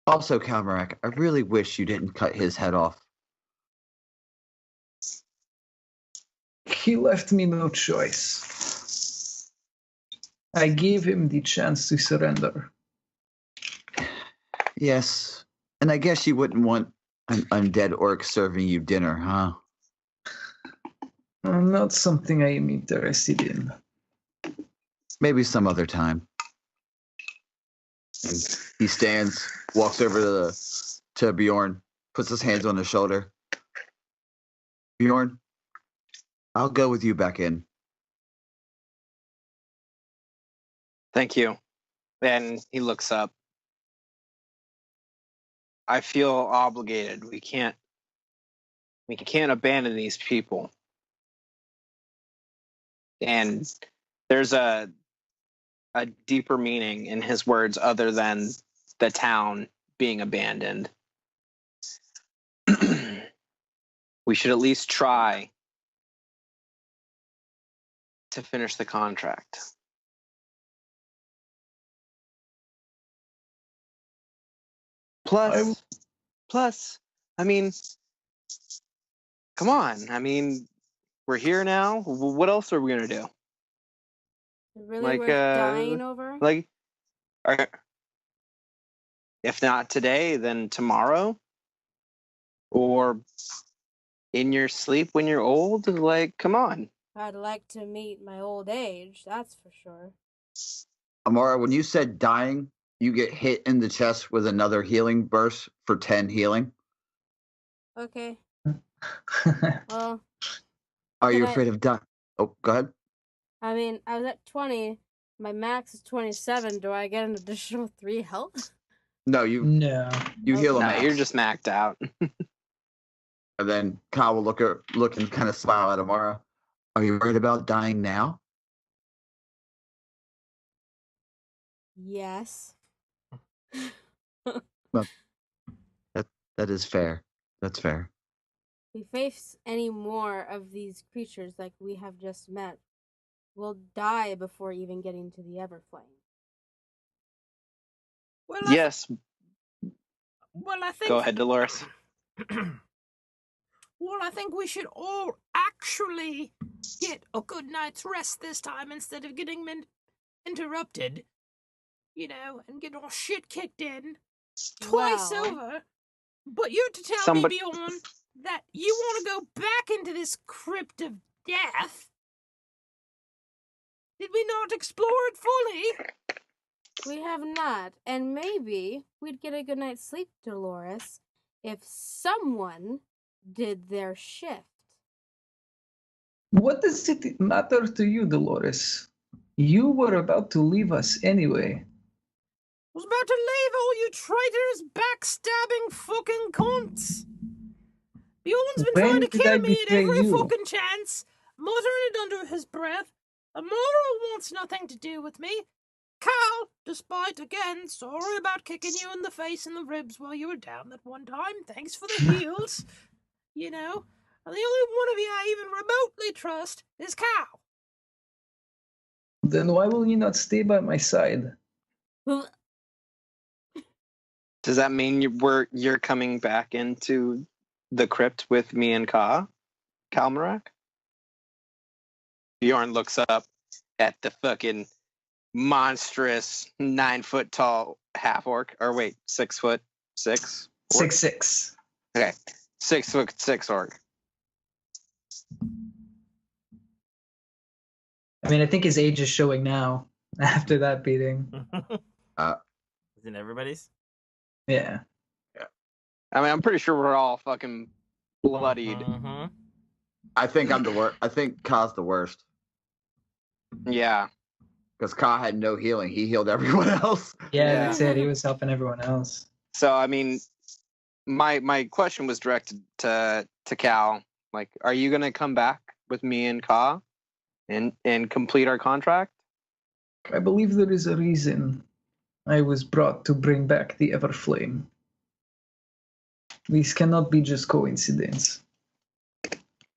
Also, Calmarac, I really wish you didn't cut his head off. He left me no choice. I gave him the chance to surrender. Yes, and I guess you wouldn't want an undead orc serving you dinner, huh? Not something I am interested in. Maybe some other time. And he stands, walks over to Bjorn, puts his hands on his shoulder. Bjorn, I'll go with you back in. Thank you. And he looks up. I feel obligated. We can't abandon these people. And there's a deeper meaning in his words other than the town being abandoned. We should at least try to finish the contract. Plus, I mean, come on. I mean, we're here now. What else are we gonna do? Really worth dying over? Like, If not today, then tomorrow, or in your sleep when you're old. Like, come on. I'd like to meet my old age, that's for sure. Amara, when you said dying, you get hit in the chest with another healing burst for 10 healing. Okay. Well, Are you Can I- afraid of dying? Oh, go ahead. I mean, I was at 20. My max is 27. Do I get an additional 3 health? No, you No. heal him No, out. you're just maxed out. And then Kyle will look and kind of smile at Amara. Are you worried about dying now? Yes. That is fair. That's fair. If we face any more of these creatures like we have just met, we'll die before even getting to the Everflame. Well, Yes. Well, I think. Go ahead, Dolores. Well, I think we should all actually get a good night's rest this time instead of getting interrupted. You know, and get our shit kicked in twice Well. over. But you're to tell Somebody- me, Bjorn, that you want to go back into this crypt of death. Did we not explore it fully? We have not, and maybe we'd get a good night's sleep, Dolores, if someone did their shift. What does it matter to you, Dolores? You were about to leave us anyway. Was about to leave all you traitors, backstabbing fucking cunts. Bjorn's been When trying to did kill I me at betray every you? fucking chance, muttering it under his breath. Amara wants nothing to do with me. Cal, despite, again, sorry about kicking you in the face and the ribs while you were down that one time. Thanks for the heals. You know, and the only one of you I even remotely trust is Cal. Then why will you not stay by my side? Does that mean you're coming back into the crypt with me and Kalmarak? Bjorn looks up at the fucking monstrous 9-foot tall half orc. Or wait, 6'6"? Orc? 6'6". Okay, 6'6" orc. I mean, I think his age is showing now after that beating. Isn't everybody's? Yeah. I mean, I'm pretty sure we're all fucking bloodied. Mhm. I think I'm the worst. I think Ka's the worst. Yeah. Because Ka had no healing. He healed everyone else. Yeah, Yeah. that's it. He was helping everyone else. So I mean, my question was directed to Cal. Like, are you gonna come back with me and Ka and complete our contract? I believe there is a reason I was brought to bring back the Everflame. These cannot be just coincidence.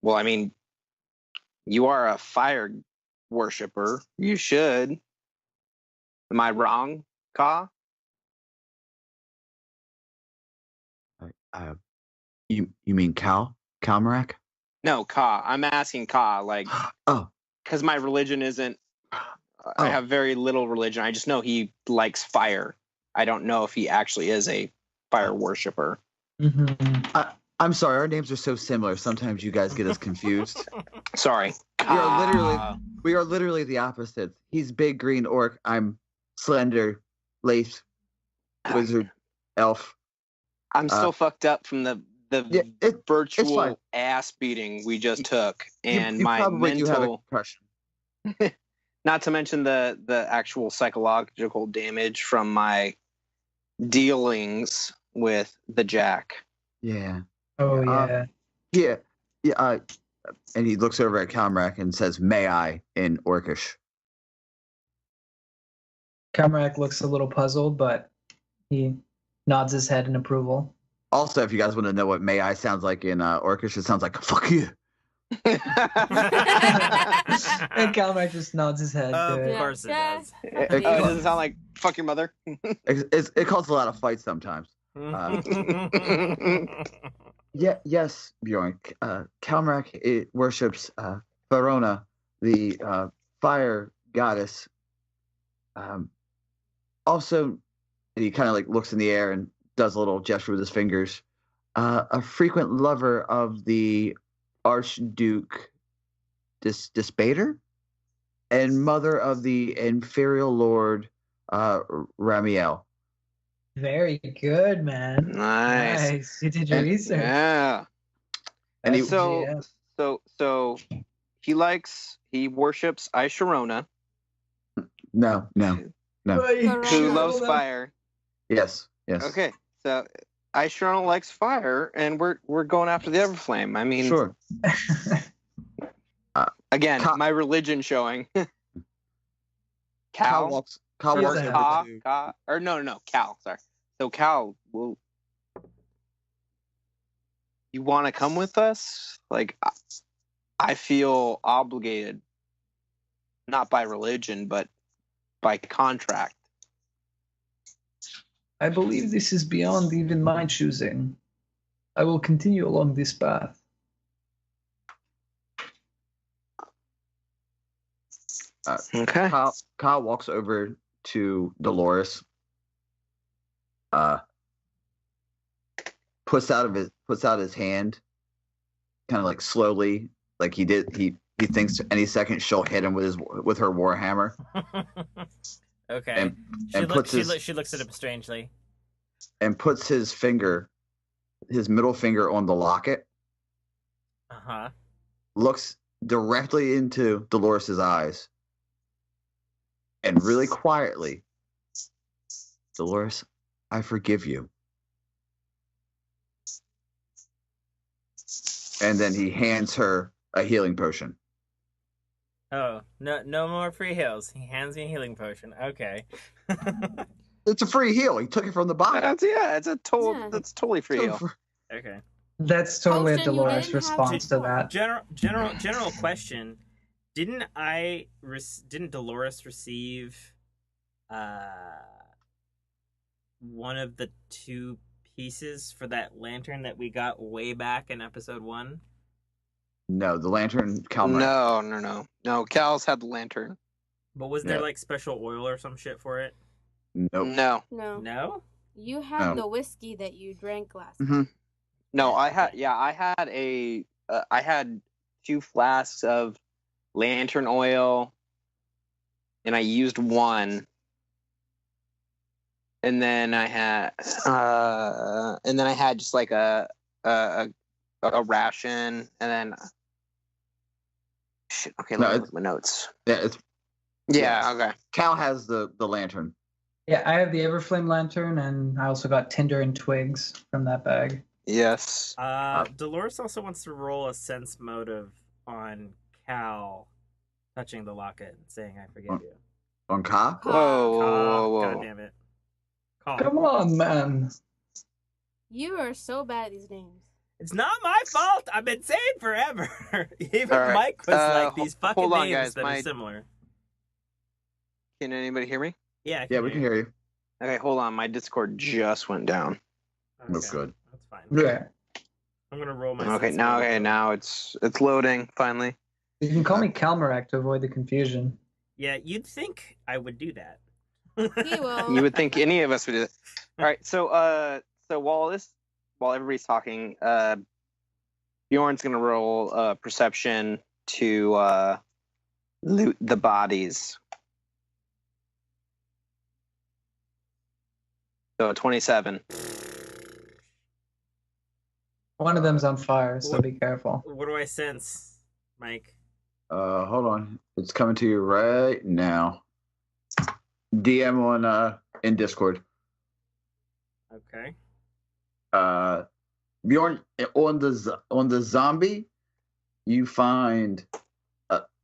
Well, I mean, you are a fire worshiper. You should. Am I wrong, Ka? You mean Kalmarak? No, Ka. I'm asking Ka, like, Oh, because my religion isn't. I have very little religion. I just know he likes fire. I don't know if he actually is a fire worshiper. Mm-hmm. I'm sorry. Our names are so similar. Sometimes you guys get us confused. Sorry. We are literally the opposites. He's big green orc. I'm slender, lace, wizard, elf. I'm still fucked up from the Yeah, it's fine. virtual ass beating we just took, and you my probably do have a mental. concussion. Not to mention the actual psychological damage from my dealings with the Jack. Yeah. Oh, yeah. Yeah. And he looks over at Kalmarak and says, "May I?" in Orcish. Kamrak looks a little puzzled, but he nods his head in approval. Also, if you guys want to know what "May I" sounds like in Orcish, it sounds like "fuck you." And Kamrak just nods his head. Of to it. course it Yeah. does. It doesn't sound like "fuck your mother." It causes a lot of fights sometimes. Yeah, yes, Bjorn. Kalmarak worships Verona, the fire goddess. Also and he kind of like looks in the air and does a little gesture with his fingers. A frequent lover of the Archduke Dispater and mother of the Imperial Lord Ramiel. Very good, man. Nice. You did your research. Yeah. And he, So he worships Aisharona, no. who loves fire. Yes. Okay, so Aisharona likes fire, and we're going after the Everflame. I mean, Sure. Again, my religion showing. Cal walks over to... Cal. Sorry. So Cal, you want to come with us? Like, I feel obligated, not by religion, but by contract. I believe this is beyond even my choosing. I will continue along this path. Okay. Kyle walks over to Dolores. Puts out his hand, kind of like slowly, like he did. He thinks any second she'll hit him with her warhammer. Okay. She looks at him strangely. And puts his middle finger on the locket. Uh-huh. Looks directly into Dolores' eyes. And really quietly, Dolores, I forgive you. And then he hands her a healing potion. Oh, no more free heals. He hands me a healing potion. Okay. It's a free heal. He took it from the bottle. That's totally free heal. Okay. That's totally a Potion, you Dolores didn't response to that. General question. Didn't Dolores receive one of the 2 pieces for that lantern that we got way back in episode 1? No, the lantern Cal. No. Cal's had the lantern. But was there like special oil or some shit for it? Nope. No. No? You had the whiskey that you drank last Mm-hmm. night. No, I had 2 flasks of lantern oil, and I used one. And then I had just like a ration, and then shit. Okay, let me look at my notes. Yeah, okay. Cal has the lantern. Yeah, I have the Everflame lantern, and I also got tinder and twigs from that bag. Yes. Dolores also wants to roll a sense motive on Cal touching the locket and saying, I forgive you. On Ka? Whoa. God damn it. Ka. Come on, man. You are so bad at these names. It's not my fault. I've been saying forever. Even All right. Mike was like, these fucking hold on, names guys. that are similar. Can anybody hear me? Yeah, Yeah, we can hear you. Okay, hold on. My Discord just went down. Okay. That's good. That's fine. Yeah. I'm gonna roll my. Okay, sense now motive. it's loading finally. You can call me Calmarak to avoid the confusion. Yeah, you'd think I would do that. He will. You would think any of us would do that. All right, so while everybody's talking, Bjorn's gonna roll perception to loot the bodies. So 27. One of them's on fire, so be careful. What do I sense, Mike? Hold on. It's coming to you right now. DM on in Discord. Okay. Bjorn, on the zombie, you find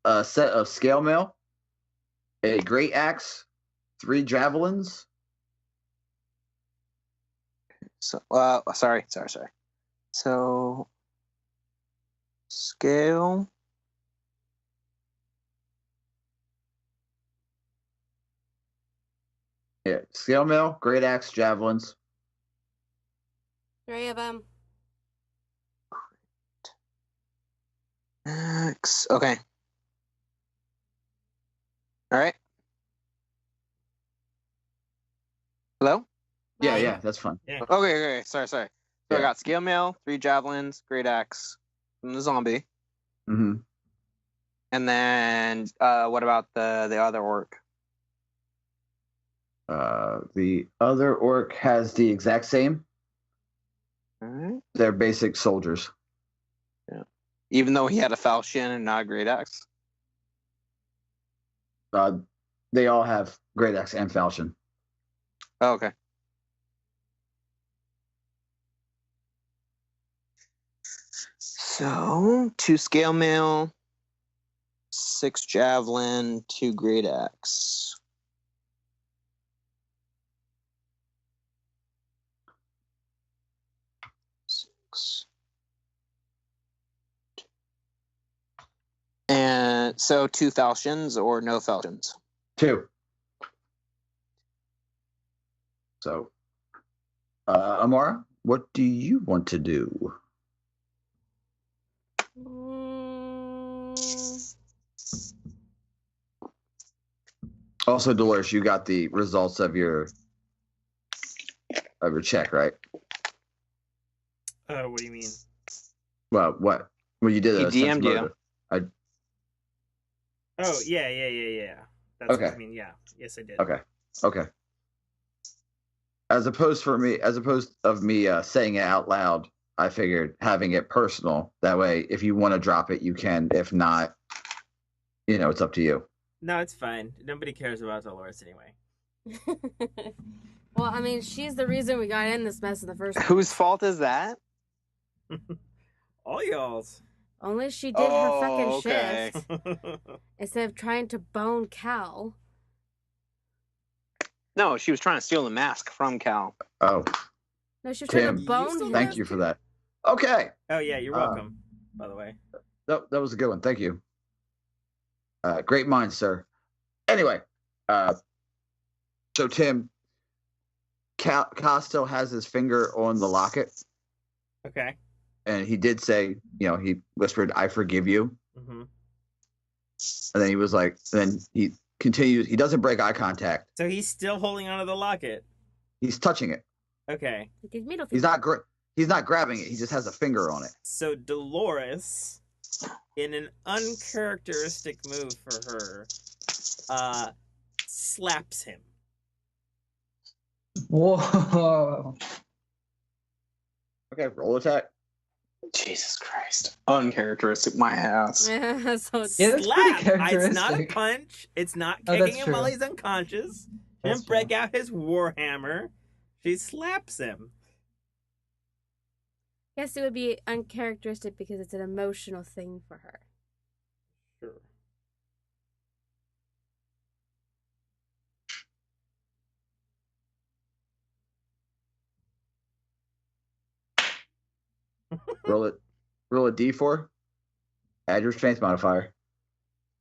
a set of scale mail, a great axe, 3 javelins. So sorry. So scale. Yeah, scale mail, great axe, javelins. 3 of them. X. Okay. All right. Hello? Yeah, that's fine. Okay. Sorry. So Yeah. I got scale mail, 3 javelins, great axe from the zombie, Mm-hmm. and then what about the other orc? The other orc has the exact same. All right. They're basic soldiers. Yeah. Even though he had a falchion and not a great axe. They all have great axe and falchion. Oh, okay. So 2 scale mail, 6 javelin, 2 great axe. And so 2 falchions or no falchions? 2. So, Amara, what do you want to do? Also, Dolores, you got the results of your check, right? What do you mean? Well, what? Well, you did He a DM'd you. motive. Oh, yeah. That's Okay. what I mean, yeah. Yes, I did. Okay. As opposed of me saying it out loud, I figured having it personal. That way, if you want to drop it, you can. If not, it's up to you. No, it's fine. Nobody cares about Dolores anyway. Well, I mean, she's the reason we got in this mess in the first place. Whose fault is that? All y'all's. Only she did her fucking okay. shift. Instead of trying to bone Cal. No, she was trying to steal the mask from Cal. Oh, No, she was trying Tim, to bone him. thank you for that. Okay. Oh, yeah, you're welcome, by the way. That was a good one. Thank you. Great mind, sir. Anyway, so Tim, Cal still has his finger on the locket, Okay. and he did say, he whispered, "I forgive you," Mm-hmm. and then he was like, then he continues. He doesn't break eye contact. So he's still holding onto the locket. He's touching it. Okay. With his middle He's finger. He's not grabbing it. He just has a finger on it. So Dolores, in an uncharacteristic move for her, slaps him. Whoa. Okay, roll attack. Jesus Christ. Uncharacteristic, my ass. so it's Yeah, that's pretty Slap! It's not a characteristic. punch. It's not Oh, kicking that's him true. while he's unconscious. She That's didn't break out his warhammer. She slaps him. Yes, it would be uncharacteristic because it's an emotional thing for her. Sure. Roll it. Roll a d4. Add your strength modifier.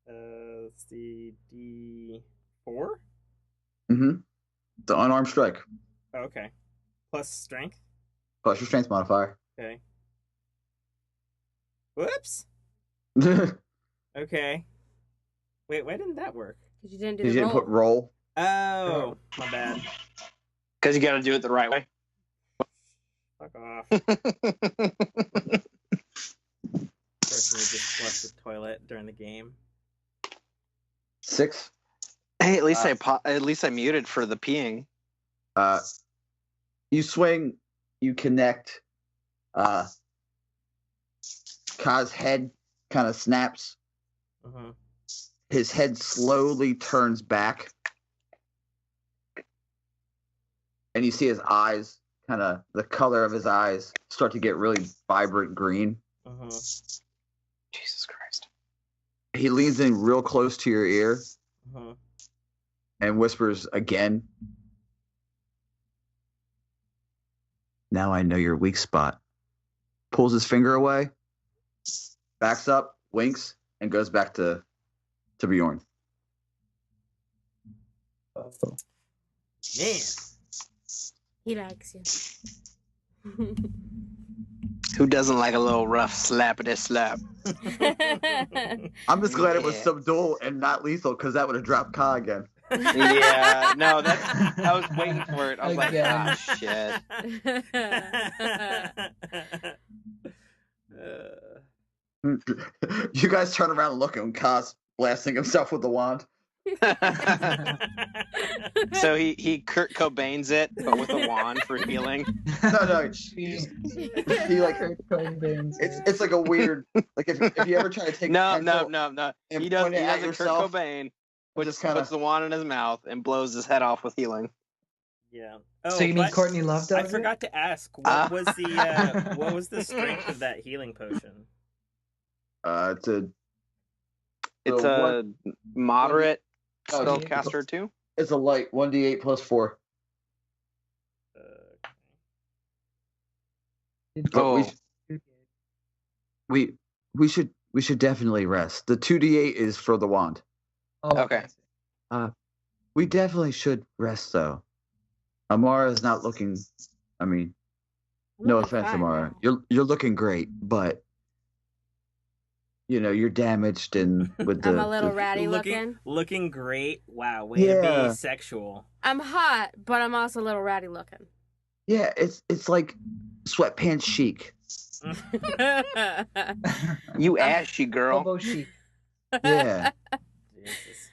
Let's see, D4? Mm-hmm. The unarmed strike Okay. Plus strength? plus your strength modifier. Okay. Whoops! Okay. Wait, why didn't that work? Because you didn't do You the didn't roll. put roll. Oh, my bad. Because you got to do it the right way. Fuck off. Person who just flushed the toilet during the game. 6. Hey, at least I muted for the peeing. You swing. You connect. Kai's head kind of snaps. Uh-huh. His head slowly turns back. And you see his eyes, kind of the color of his eyes, start to get really vibrant green. Uh-huh. Jesus Christ. He leans in real close to your ear Uh-huh. and whispers again. Now I know your weak spot. Pulls his finger away, backs up, winks, and goes back to Bjorn. Man. He likes you. Who doesn't like a little rough slappity slap? I'm just glad it was Yeah. subdual and not lethal, because that would have dropped Kai again. Yeah, no, I was waiting for it. I was like, Again. ah, shit. You guys turn around and look at him, Kaz blasting himself with the wand. So he Kurt Cobain's it, but with a wand for healing. No, He like Kurt Cobain's it's like a weird like if you ever try to take No. and He point does it at a Kurt yourself, Cobain, just kinda- puts the wand in his mouth and blows his head off with healing. Yeah. So you mean but Courtney Love does I it? forgot to ask, what was the strength of that healing potion? It's So a moderate Oh, spellcaster too. it's a light 1d8 plus 4. Oh, We should definitely rest. The 2d8 is for the wand. Oh, okay. We definitely should rest though. Amara is not looking. I mean, no offense, fine Amara. now. You're looking great, but you're damaged and with the. I'm a little ratty looking. Looking great. Wow, way to Yeah. be sexual. I'm hot, but I'm also a little ratty looking. Yeah, it's like sweatpants chic. you ashy girl. Hobo chic. Yeah, Jesus.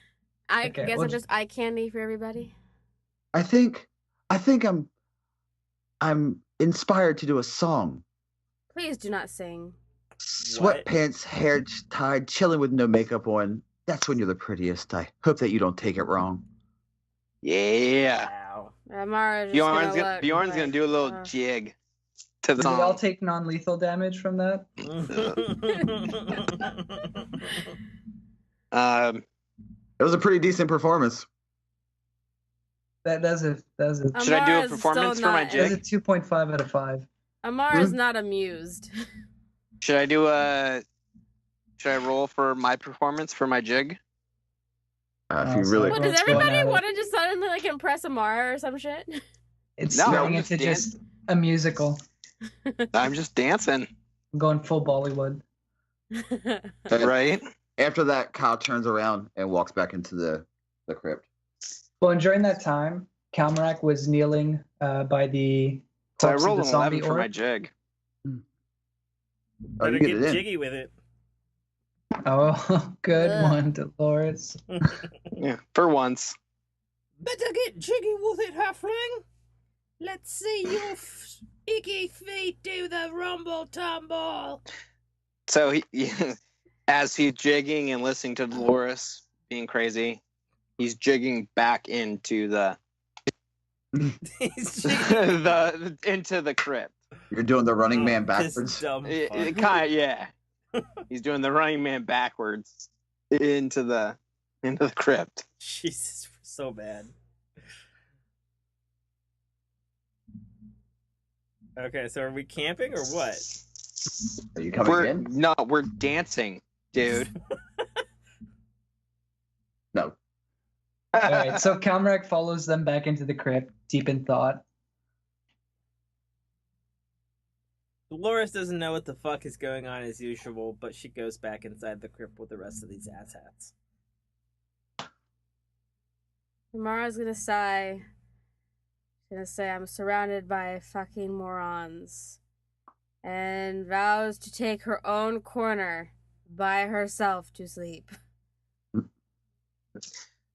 I Okay, guess well, I'm just eye candy for everybody. I think I'm inspired to do a song. Please do not sing. What? Sweatpants, hair tied, chilling with no makeup on. That's when you're the prettiest. I hope that you don't take it wrong. Yeah. Wow. Mara's just Bjorn's gonna do a little jig to the Do we all song. take non-lethal damage from that? It was a pretty decent performance. That's a Should I do a Amara's performance still for my not- jig? that's a 2.5 out of 5. Amara's not amused. Should I roll for my performance for my jig? If you really, What, does Everyone's going everybody at it. want to just suddenly like impress Amara or some shit? It's No, turning I'm just into just a musical. I'm just dancing, I'm going full Bollywood. right? after that, Kyle turns around and walks back into the crypt. Well, and during that time, Kalmarak was kneeling by the So I corpse of rolled the an zombie 11 for my orc. jig. Oh, Better you get get it in. jiggy with it. Oh, good Ugh. one, Dolores. Yeah, for once. Better get jiggy with it, halfling. Let's see your icky feet do the rumble tumble. So as he's jigging and listening to Dolores being crazy, he's jigging back into the He's jigging. into the crypt. You're doing the running man This backwards. dumb It fuck. kind of, yeah. He's doing the running man backwards into the crypt. Jesus, we're so bad. Okay, so are we camping or what? Are you coming in? We're dancing, dude. No. All right, so Kalmarak follows them back into the crypt, deep in thought. Dolores doesn't know what the fuck is going on as usual, but she goes back inside the crypt with the rest of these asshats. Amara's gonna sigh. She's gonna say, I'm surrounded by fucking morons. And vows to take her own corner by herself to sleep.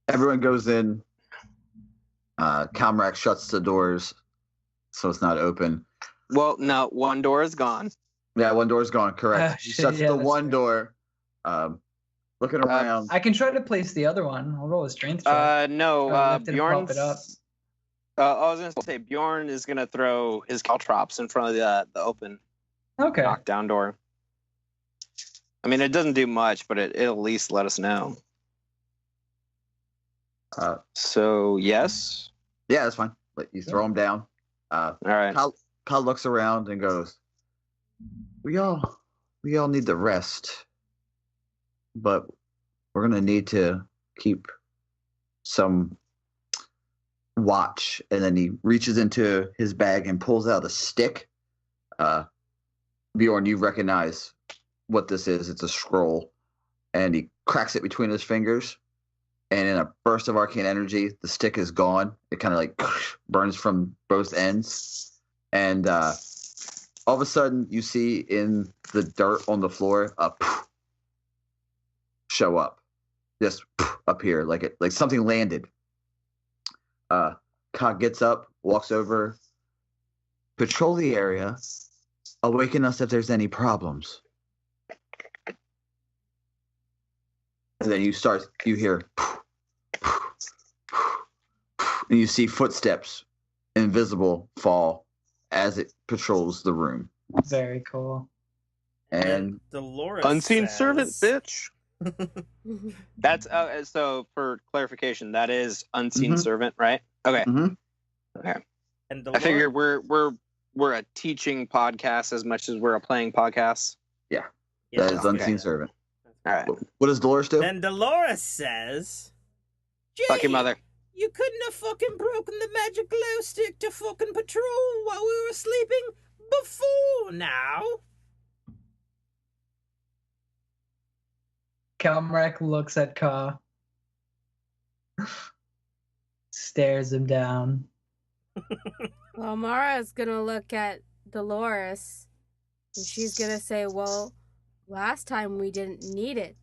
Everyone goes in. Kalmarak shuts the doors so it's not open. Well, no, one door is gone. Yeah, one door's gone. Correct. He Shit, shuts yeah, the that's one right. door. Looking around. I can try to place the other one. I'll roll a strength check. No, Try to lift it and prop Bjorn's. it up. I was gonna say Bjorn is gonna throw his caltrops in front of the open Okay. knockdown door. I mean, it doesn't do much, but it'll at least let us know. So yes, Yeah, that's fine. But you throw him down. all right. Kyle looks around and goes, We all need the rest. But we're gonna need to keep some watch. And then he reaches into his bag and pulls out a stick. Bjorn, you recognize what this is. It's a scroll. And he cracks it between his fingers. and in a burst of arcane energy, the stick is gone. It kind of like burns from both ends, and all of a sudden you see in the dirt on the floor a show up, just up here, like something landed. Ka gets up, walks over, patrol the area, awaken us if there's any problems. And then you hear, and you see footsteps, invisible, fall as it patrols the room. Very cool. And Delores Unseen says, servant, bitch. That's so for clarification, that is unseen servant, right? Okay. Okay. And I figure we're a teaching podcast as much as we're a playing podcast. Yeah, Yeah, that is that's unseen good. servant. All right. What does Dolores do? Then Delores says, Fuck your mother. You couldn't have fucking broken the magic glow stick to fucking patrol while we were sleeping before now. Calmrak looks at Ka, stares him down. Well, Mara's gonna look at Delores, and she's gonna say, well, last time we didn't need it,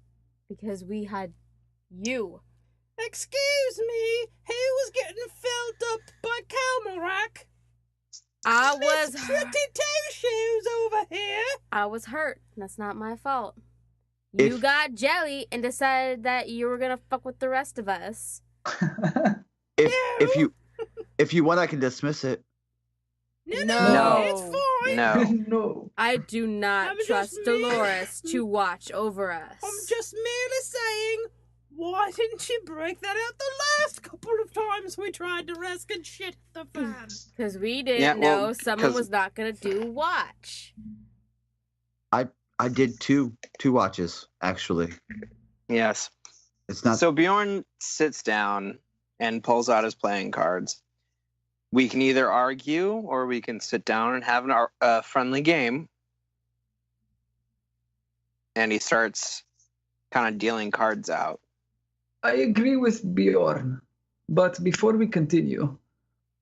because we had you. Excuse me, who was getting filled up by Calmrak? I Miss was Pretty Toe Shoes over here. I was hurt. That's not my fault. You got jelly and decided that you were gonna fuck with the rest of us. If you want, I can dismiss it. No. It's fine. No. No. I do not I'm just trust me. Dolores to watch over us. I'm just merely saying, why didn't you break that out the last couple of times we tried to rescue shit the fan? Because we didn't know someone 'cause- was not gonna do watch. I did two watches actually. Yes. It's not So Bjorn sits down and pulls out his playing cards. We can either argue or we can sit down and have a friendly game. And he starts kind of dealing cards out. I agree with Bjorn, but before we continue,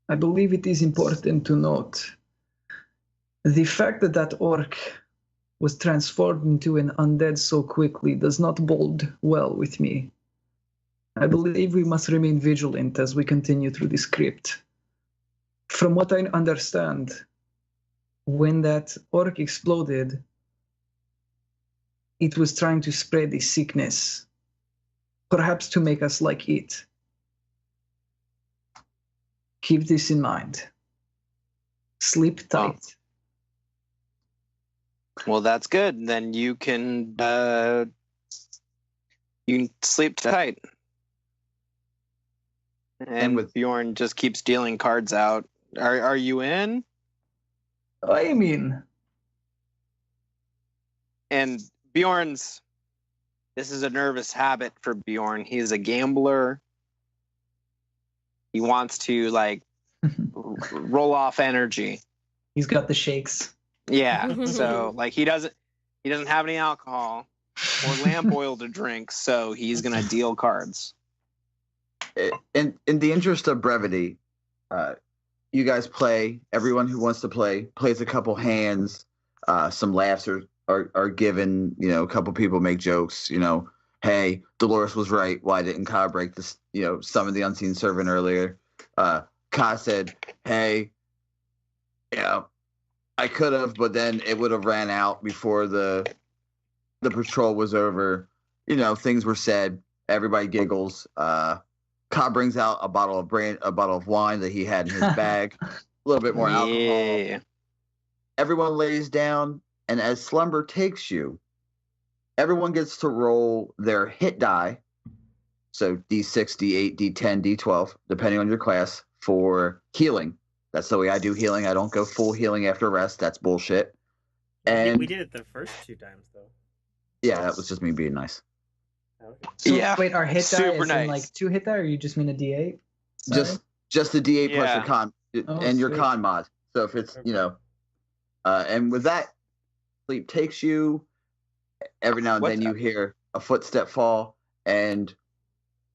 I believe it is important to note the fact that that orc was transformed into an undead so quickly does not bode well with me. I believe we must remain vigilant as we continue through the script. From what I understand, when that orc exploded, it was trying to spread the sickness, perhaps to make us like it. Keep this in mind. Sleep tight. Well, that's good. Then you can sleep tight. And with- Bjorn just keeps dealing cards out. Are you in? I mean, And Bjorn's, this is a nervous habit for Bjorn. He's a gambler. He wants to roll off energy. he's got the shakes. Yeah. So he doesn't have any alcohol or lamp oil to drink, so he's gonna deal cards. in the interest of brevity, you guys play. Everyone who wants to play plays a couple hands. Some laughs are given. A couple people make jokes. Hey, Dolores was right. Why didn't Ka break this? Summon the unseen servant earlier. Ka said, hey, I could have, but then it would have ran out before the patrol was over. Things were said. Everybody giggles. Ka brings out a bottle of wine that he had in his bag. A little bit more alcohol. Yeah. Everyone lays down, and as slumber takes you, everyone gets to roll their hit die. So D6, D8, D10, D12, depending on your class, for healing. That's the way I do healing. I don't go full healing after rest. That's bullshit. And we did it the first 2 times, though. yeah, that was just me being nice. Okay. So, Yeah, wait, our hit die super is nice. in 2 hit die, or you just mean a D8? Sorry? Just the D8 plus Yeah. your con Oh, and your sweet. con mod. So if it's and with that, sleep takes you. Every now and What then the- you hear a footstep fall, and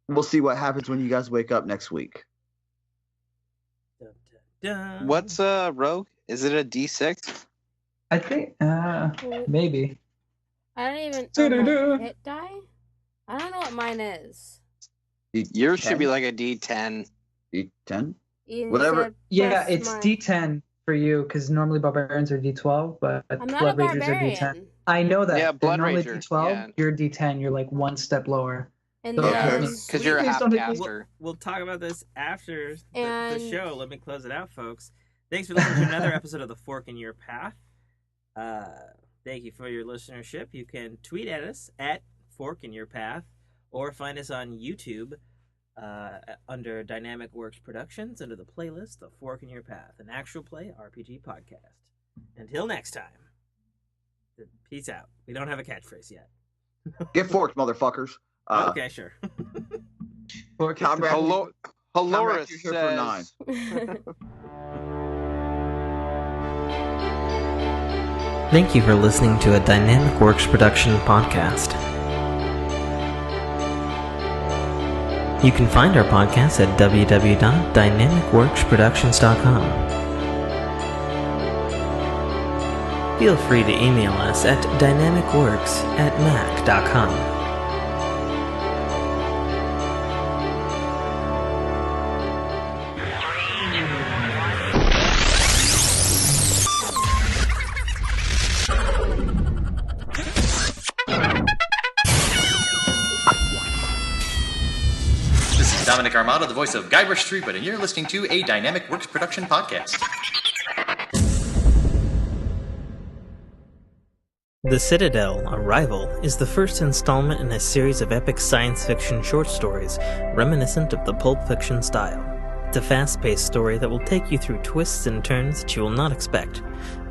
we'll see what happens when you guys wake up next week. Dun, dun, dun. What's rogue? Is it a D6? I think maybe. I don't even. Doo-doo-doo. Oh, my hit die? I don't know what mine is. Yours should be like a D10. D10? You Whatever. said Yeah, plus it's my- D10 for you because normally barbarians are D12, but I'm not blood a ragers are D10. barbarian. I know that. Yeah, They're blood normally rager, D12. yeah. You're D10. You're like one step lower. And So then Because you're a Please half don't take- caster. We'll talk about this after the And- show. Let me close it out, folks. Thanks for listening to another episode of The Fork in Your Path. Thank you for your listenership. You can tweet at us at Fork in Your Path or find us on YouTube under Dynamic Works Productions under the playlist The Fork in Your Path, an actual play RPG podcast. Until next time, peace out. We don't have a catchphrase yet. Get forked, motherfuckers. Okay, sure. Comrade, Whorelores you're here for 9. says... Thank you for listening to a Dynamic Works Production podcast. You can find our podcast at www.dynamicworksproductions.com. Feel free to email us at dynamicworks@mac.com. This is Dominic Armato, the voice of Guybrush Threepwood, and you're listening to a Dynamic Works Production podcast. The Citadel, Arrival, is the first installment in a series of epic science fiction short stories reminiscent of the Pulp Fiction style. It's a fast-paced story that will take you through twists and turns that you will not expect,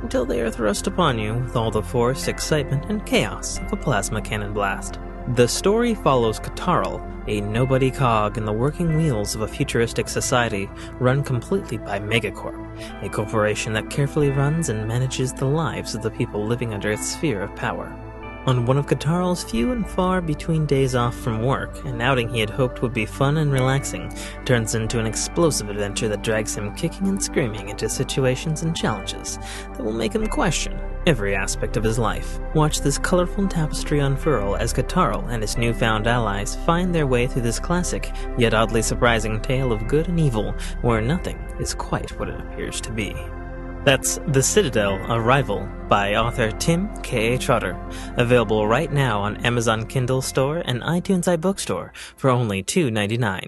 until they are thrust upon you with all the force, excitement, and chaos of a plasma cannon blast. The story follows Katarl, a nobody cog in the working wheels of a futuristic society run completely by Megacorp, a corporation that carefully runs and manages the lives of the people living under its sphere of power. On one of Katarl's few and far between days off from work, an outing he had hoped would be fun and relaxing turns into an explosive adventure that drags him kicking and screaming into situations and challenges that will make him question every aspect of his life. Watch this colorful tapestry unfurl as Katarl and his newfound allies find their way through this classic, yet oddly surprising tale of good and evil, where nothing is quite what it appears to be. That's The Citadel, Arrival, by author Tim K. A. Trotter, available right now on Amazon Kindle Store and iTunes iBookstore for only $2.99.